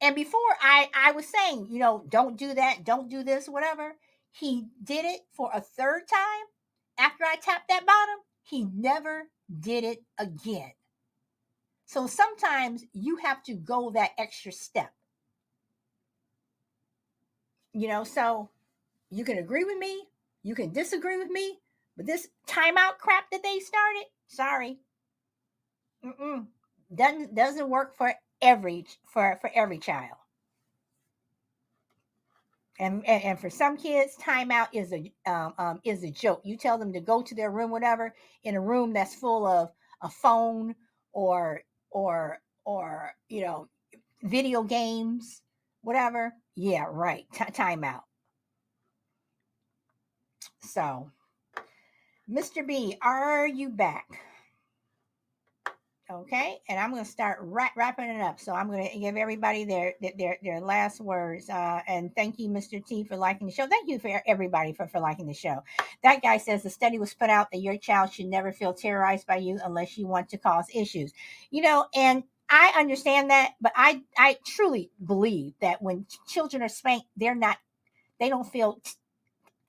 And before I was saying, don't do that, don't do this, whatever. He did it for a third time after I tapped that bottom. He never did it again. So sometimes you have to go that extra step. So you can agree with me, you can disagree with me, but this timeout crap that they started, sorry, doesn't work for every child. And for some kids, timeout is a joke. You tell them to go to their room, whatever, in a room that's full of a phone or video games, whatever. Yeah, right. Timeout. So, Mr. B, are you back? Okay, and I'm going to start wrapping it up. So I'm going to give everybody their last words. And thank you, Mr. T, for liking the show. Thank you for everybody for liking the show. That guy says the study was put out that your child should never feel terrorized by you unless you want to cause issues. And I understand that, but I truly believe that when children are spanked, they don't feel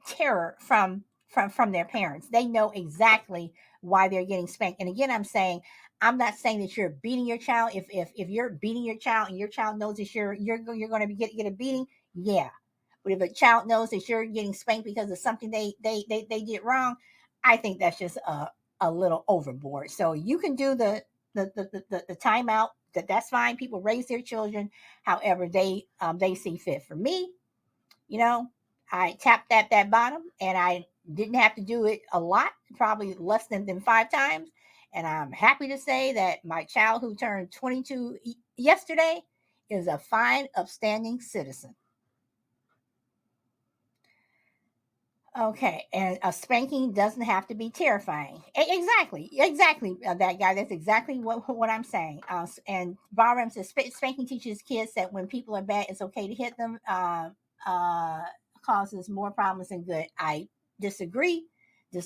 terror from their parents. They know exactly why they're getting spanked. And again, I'm not saying that you're beating your child. If you're beating your child and your child knows that you're going to get a beating, yeah. But if a child knows that you're getting spanked because of something they did wrong, I think that's just a little overboard. So you can do the timeout. That's fine. People raise their children however they see fit. For me, I tapped that bottom, and I didn't have to do it a lot, probably less than 5 times. And I'm happy to say that my child, who turned 22 yesterday, is a fine, upstanding citizen. Okay, and a spanking doesn't have to be terrifying. Exactly, that guy. That's exactly what I'm saying. And Barham says spanking teaches kids that when people are bad, it's okay to hit them. Causes more problems than good. I disagree. And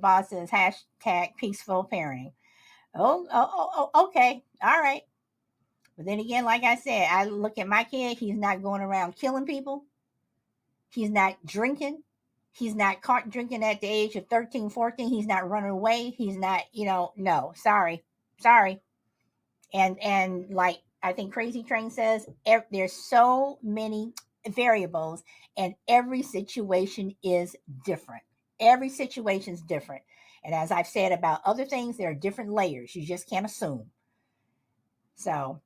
Bob says hashtag peaceful parenting. Okay, all right. But then again, like I said, I look at my kid. He's not going around killing people. He's not drinking. He's not caught drinking at the age of 13, 14. He's not running away. He's not, no, sorry. And like I think Crazy Train says, there's so many variables, and every situation is different. Every situation is different. And as I've said about other things, there are different layers. You just can't assume. So,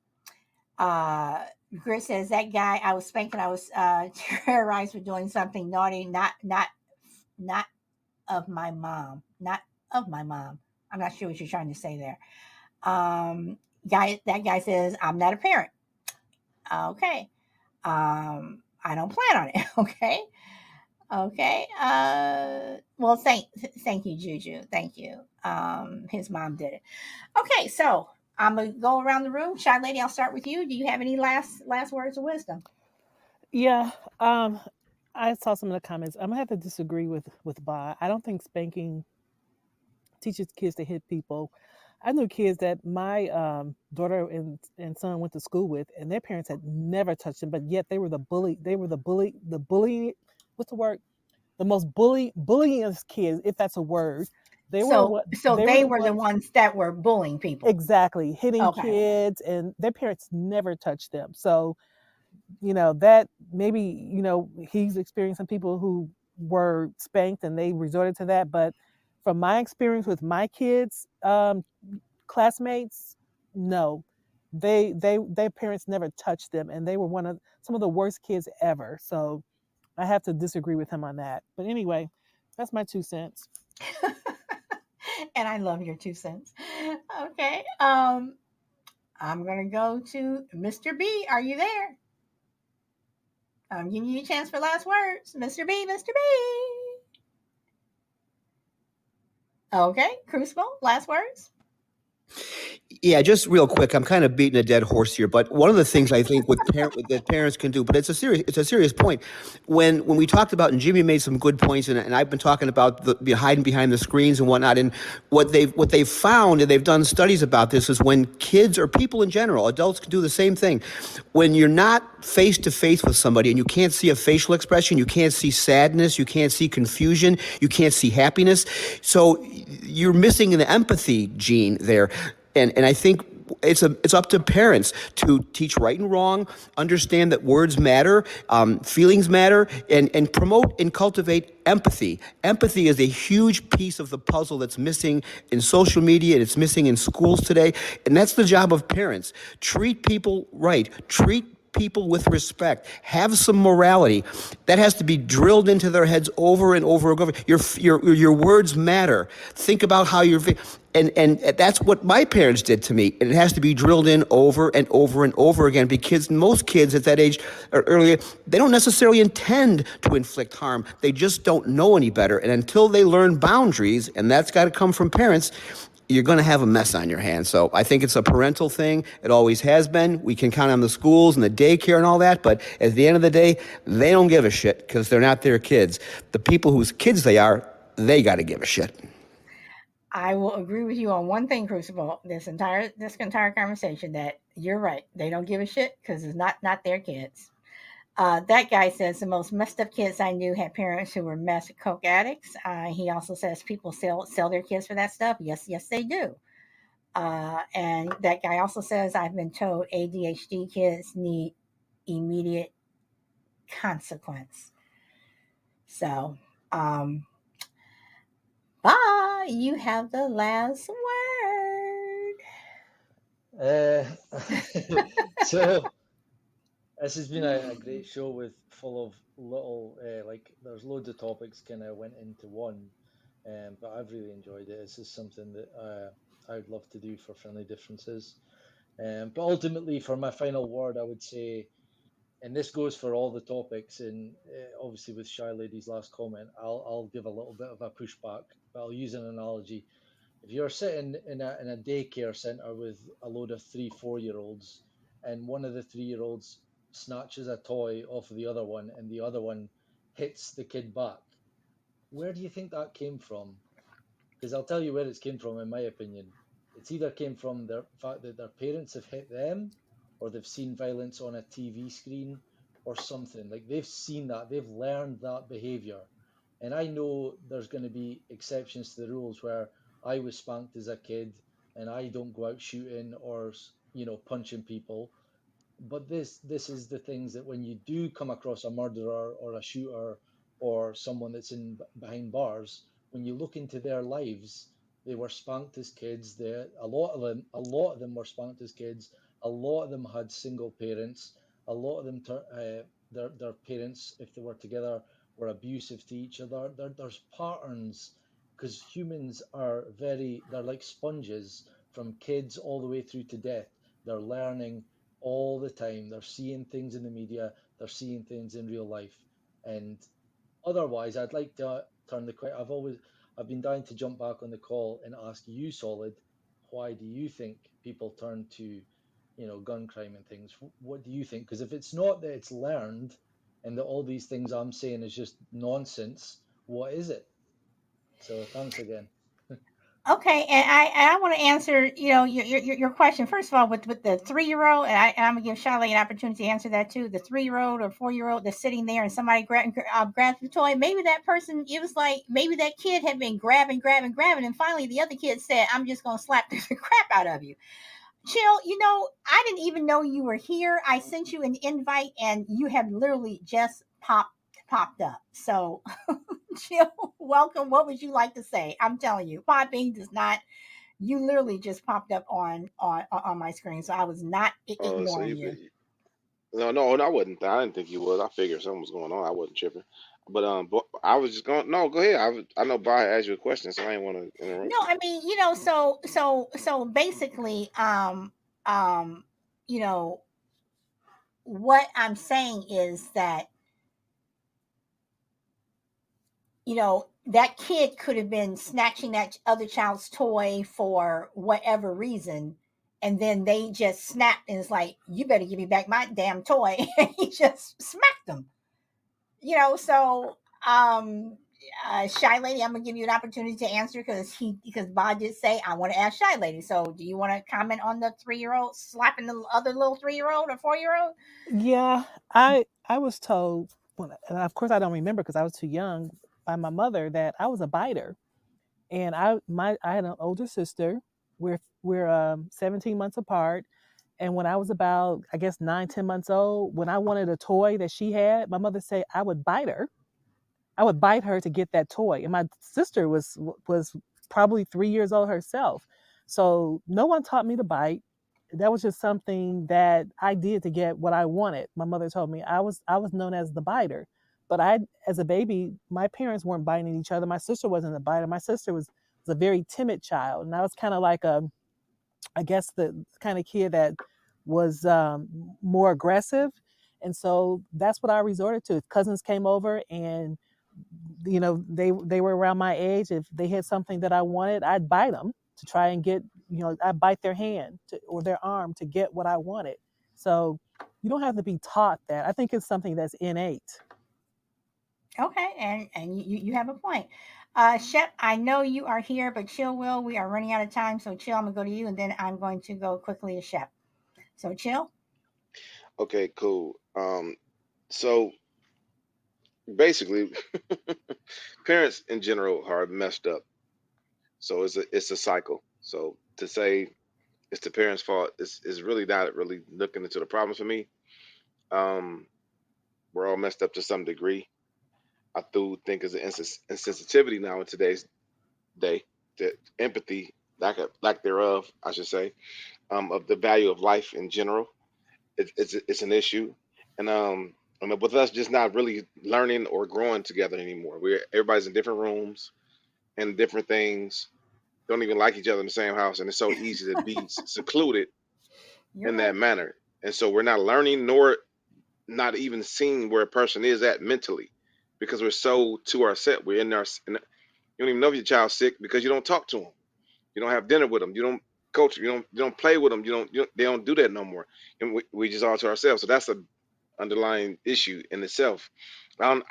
Chris says, that guy I was spanking, I was terrorized for doing something naughty, not not of my mom, not of my mom. I'm not sure what you're trying to say there. That guy says, I'm not a parent. Okay. I don't plan on it. Okay. Okay. Well, thank you, Juju. Thank you. His mom did it. Okay, so I'm gonna go around the room. Shy lady, I'll start with you. Do you have any last words of wisdom?
Yeah. Um, I saw some of the comments. I'm gonna have to disagree with Bob. I don't think spanking teaches kids to hit people. I knew kids that my daughter and son went to school with, and their parents had never touched them, but yet they were the bully. They were the bully. What's the word? The most bullying kids, if that's a word. They were
So
what
so
they were
they
the
were the
ones
ones that were bullying people.
exactly hitting
Okay.
kids, and their parents never touched them. So that maybe he's experiencing people who were spanked and they resorted to that, but from my experience with my kids classmates, no, their parents never touched them, and they were some of the worst kids ever. So I have to disagree with him on that, but anyway, that's my 2 cents.
And I love your 2 cents. Okay. I'm gonna go to Mr. B. Are you there? I'm giving you a chance for last words. Mr. B, Mr. B. Okay, Crucible, last words.
Yeah, just real quick. I'm kind of beating a dead horse here, but one of the things I think that parents can do, but it's a serious point. When we talked about, and Jimmy made some good points, and I've been talking about hiding behind the screens and whatnot, and what they've found, and they've done studies about this, is when kids or people in general, adults can do the same thing. When you're not face to face with somebody and you can't see a facial expression, you can't see sadness, you can't see confusion, you can't see happiness, so you're missing an empathy gene there. And I think it's up to parents to teach right and wrong, understand that words matter, feelings matter, and promote and cultivate empathy. Empathy is a huge piece of the puzzle that's missing in social media and it's missing in schools today. And that's the job of parents. Treat people right. Treat people with respect, have some morality. That has to be drilled into their heads over and over and over. Your words matter. Think about how you're. And that's what my parents did to me. And it has to be drilled in over and over and over again, because most kids at that age or earlier, they don't necessarily intend to inflict harm. They just don't know any better. And until they learn boundaries, and that's got to come from parents, you're going to have a mess on your hands. So I think it's a parental thing. It always has been. We can count on the schools and the daycare and all that, but at the end of the day, they don't give a shit because they're not their kids. The people whose kids they are, they got to give a shit.
I will agree with you on one thing, Crucible. This entire conversation, that you're right. They don't give a shit because it's not their kids. That guy says the most messed up kids I knew had parents who were meth coke addicts. He also says people sell their kids for that stuff. Yes, they do. And that guy also says I've been told ADHD kids need immediate consequence. So, bye. You have the last word.
So this has been a great show with full of little like there's loads of topics kind of went into one, but I've really enjoyed it. This is something that I would love to do for Friendly Differences. But ultimately, for my final word, I would say, and this goes for all the topics, and obviously with Shy Lady's last comment, I'll give a little bit of a pushback, but I'll use an analogy. If you're sitting in a daycare center with a load of 3 4 year olds, and one of the 3 year olds snatches a toy off of the other one and the other one hits the kid back, where do you think that came from? Because I'll tell you where it's came from, in my opinion. It's either came from the fact that their parents have hit them, or they've seen violence on a TV screen, or something. Like they've seen that, they've learned that behavior. And I know there's going to be exceptions to the rules where I was spanked as a kid and I don't go out shooting or punching people. But this is the things that when you do come across a murderer or a shooter or someone that's in behind bars, when you look into their lives, they were spanked as kids. A lot of them were spanked as kids. A lot of them had single parents. A lot of them, their parents, if they were together, were abusive to each other. There's patterns, because humans are they're like sponges from kids all the way through to death. They're learning all the time. They're seeing things in the media, they're seeing things in real life. And otherwise, I'd like to turn the question. I've been dying to jump back on the call and ask you, Solid, why do you think people turn to, gun crime and things? What do you think? Because if it's not that it's learned and that all these things I'm saying is just nonsense, what is it? So thanks again.
Okay, and I want to answer, your question first of all with the 3-year-old, and I'm gonna give Charlotte an opportunity to answer that too. The 3-year-old or 4-year-old that's sitting there and somebody grabs the toy. Maybe that person, it was like maybe that kid had been grabbing, and finally the other kid said, "I'm just gonna slap the crap out of you." Chill, I didn't even know you were here. I sent you an invite, and you have literally just popped up. So Chill, welcome. What would you like to say? I'm telling you, popping does not. You literally just popped up on my screen, so I was not
So
ignoring
you
you.
no, I wasn't. I didn't think you was. I figured something was going on. I wasn't tripping. But I was just going. No, go ahead. I know Bob asked you a question, so I didn't want to
No,
interrupt you.
I mean, so basically, you know, what I'm saying is that that kid could have been snatching that other child's toy for whatever reason, and then they just snapped and it's like, you better give me back my damn toy. And he just smacked them. So Shy Lady, I'm gonna give you an opportunity to answer because Bob did say I want to ask Shy Lady. So do you want to comment on the 3-year-old slapping the other little 3-year-old or 4-year-old?
Yeah, I was told, and of course I don't remember because I was too young, by my mother that I was a biter, and I had an older sister. We're 17 months apart, and when I was about, I guess, 9, 10 months old, when I wanted a toy that she had, my mother said I would bite her. I would bite her to get that toy. And my sister was probably 3 years old herself. So no one taught me to bite. That was just something that I did to get what I wanted. My mother told me I was known as the biter. But as a baby, my parents weren't biting each other. My sister wasn't a biter. My sister was a very timid child. And I was kind of like I guess the kind of kid that was more aggressive. And so that's what I resorted to. Cousins came over, and they were around my age. If they had something that I wanted, I'd bite them to try and get, I'd bite their hand or their arm to get what I wanted. So you don't have to be taught that. I think it's something that's innate.
Okay, and you have a point. Shep, I know you are here, but Chill will. We are running out of time, so Chill, I'm gonna go to you, and then I'm going to go quickly to Shep. So Chill.
Okay, cool. So basically, parents in general are messed up. So it's a cycle. So to say it's the parents' fault is really not really looking into the problem for me. Um, we're all messed up to some degree. I do think there's an insensitivity now in today's day, that empathy, lack thereof, I should say, of the value of life in general. It's an issue, and with us just not really learning or growing together anymore. Everybody's in different rooms and different things. Don't even like each other in the same house, and it's so easy to be secluded
You're
in that
right.
manner. And so we're not learning nor not even seeing where a person is at mentally, because we're so to our set. We're in our. You don't even know if your child's sick because you don't talk to them. You don't have dinner with them. You don't coach. You don't play with them. They don't do that no more. And we just all to ourselves. So that's a underlying issue in itself. I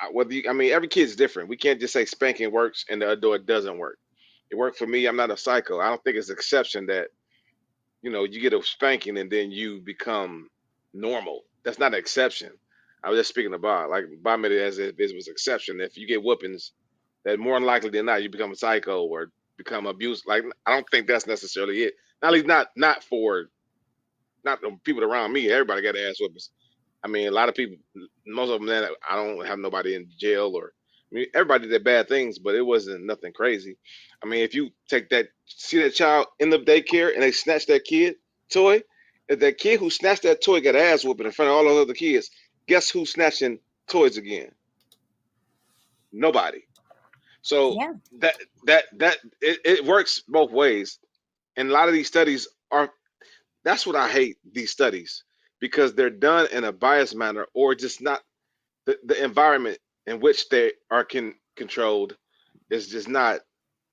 mean, every kid's different. We can't just say spanking works and the adult doesn't work. It worked for me. I'm not a psycho. I don't think it's an exception that you get a spanking and then you become normal. That's not an exception. I was just speaking about, like, Bob made it as if it was exception. If you get whoopings, that more than likely than not you become a psycho or become abused. Like, I don't think that's necessarily it. At least not for not the people around me. Everybody got ass whoopings. I mean, a lot of people, most of them, that I don't have nobody in jail or. I mean, everybody did bad things, but it wasn't nothing crazy. I mean, if you see that child in the daycare and they snatch that kid toy, if that kid who snatched that toy got ass whooping in front of all those other kids, guess who's snatching toys again? Nobody. So
Yeah.
it works both ways. And a lot of these studies are, that's what I hate, these studies, because they're done in a biased manner, or just not the environment in which they are controlled is just not,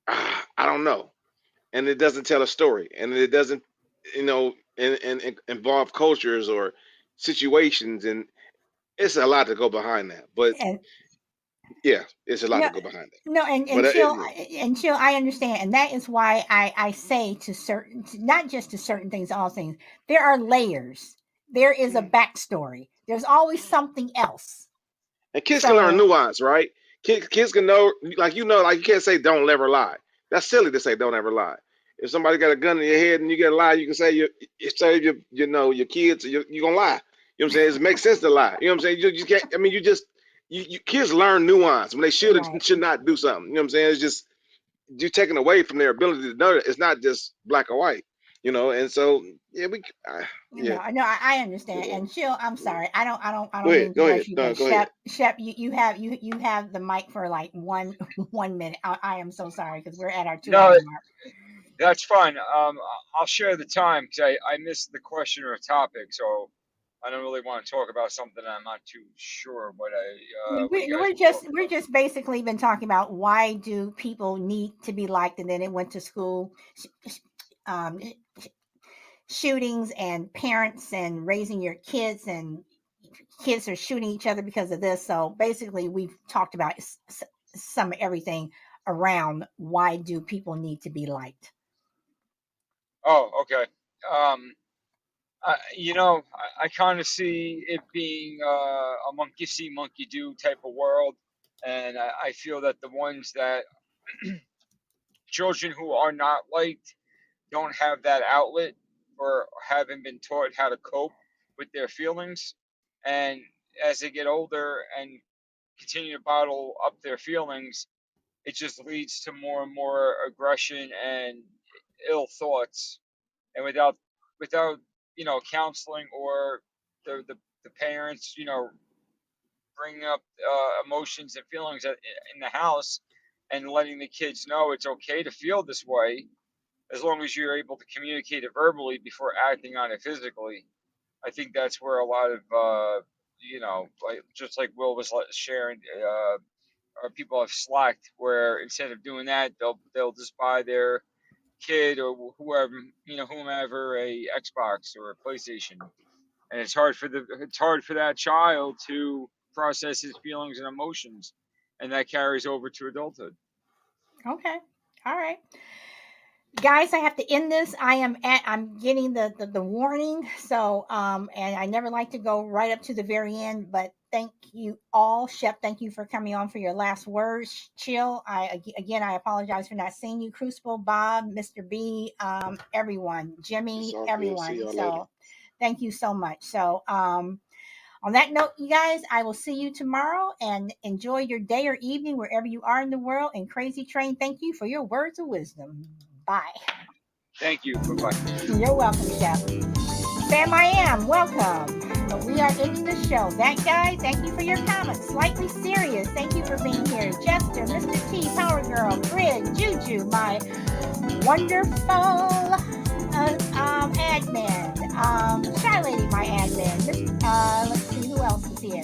I don't know. And it doesn't tell a story, and it doesn't, and involve cultures or situations, and it's a lot to go behind that. But
And
yeah, it's a lot
no,
to go behind that.
no, and
But
chill, I understand, and that is why I say not just to certain things, all things. There are layers. There is a backstory. There's always something else.
and kids can learn nuance, right? Kids can know, like like you can't say don't ever lie. That's silly to say don't ever lie. If somebody got a gun in your head and you get a lie, you can say you save your kids. You're gonna lie. You know what I'm saying? It makes sense to lie. You know what I'm saying? You can't. I mean, you kids learn nuance when they should and should not do something. You know what I'm saying? It's just you're taking away from their ability to know that it's not just black or white. And so yeah,
No, I understand. And chill, I'm sorry. I don't mean to
Go ahead.
rush you,
No,
but
go ahead.
Shep, you have the mic for like one minute. I am so sorry because we're at our 2 hour
No,
mark.
that's fine. I'll share the time because I missed the question or topic, so I don't really want to talk about something I'm not too sure what you guys were talking
We're
about.
just basically been talking about why do people need to be liked, and then it went to school, um, shootings and parents and raising your kids, and kids are shooting each other because of this. So basically, we've talked about some everything around why do people need to be liked.
Oh, okay. I kind of see it being a monkey see, monkey do type of world, and I feel that the ones that children who are not liked don't have that outlet or haven't been taught how to cope with their feelings, and as they get older and continue to bottle up their feelings, it just leads to more and more aggression and ill thoughts, and without counseling or the parents bringing up emotions and feelings in the house and letting the kids know it's okay to feel this way as long as you're able to communicate it verbally before acting on it physically. I think that's where a lot of like just like Will was sharing, or people have slacked, where instead of doing that, they'll just buy their kid or whomever a Xbox or a PlayStation, and it's hard for that child to process his feelings and emotions, and that carries over to adulthood.
Okay, all right. Guys, I have to end this. I'm getting the warning. So and I never like to go right up to the very end, but thank you all. Shep, thank you for coming on for your last words. Chill, I apologize for not seeing you. Crucible, Bob, Mr. B, everyone,
It's
Jimmy,
all good. See
everyone.
y'all later.
So thank you so much. So on that note, you guys, I will see you tomorrow, and enjoy your day or evening wherever you are in the world. And Crazy Train, thank you for your words of wisdom. Bye.
Thank you. Bye-bye.
You're welcome, Chef. Sam, I am. Welcome. But we are ending the show. That guy, thank you for your comments. Slightly Serious, thank you for being here. Jester, Mr. T, Power Girl, Grid, Juju, my wonderful admin. Shy Lady, my admin. Let's see who else is here.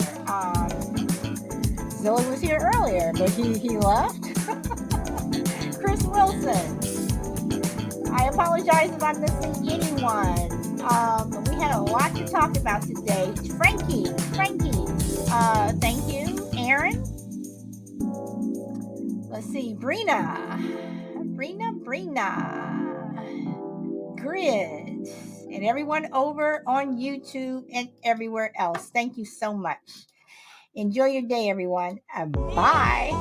Zoe was here earlier, but he left. Chris Wilson. I apologize if I'm missing anyone. But we had a lot to talk about today. Frankie. Thank you. Aaron. Let's see. Brina. Grid. And everyone over on YouTube and everywhere else. Thank you so much. Enjoy your day, everyone. Bye.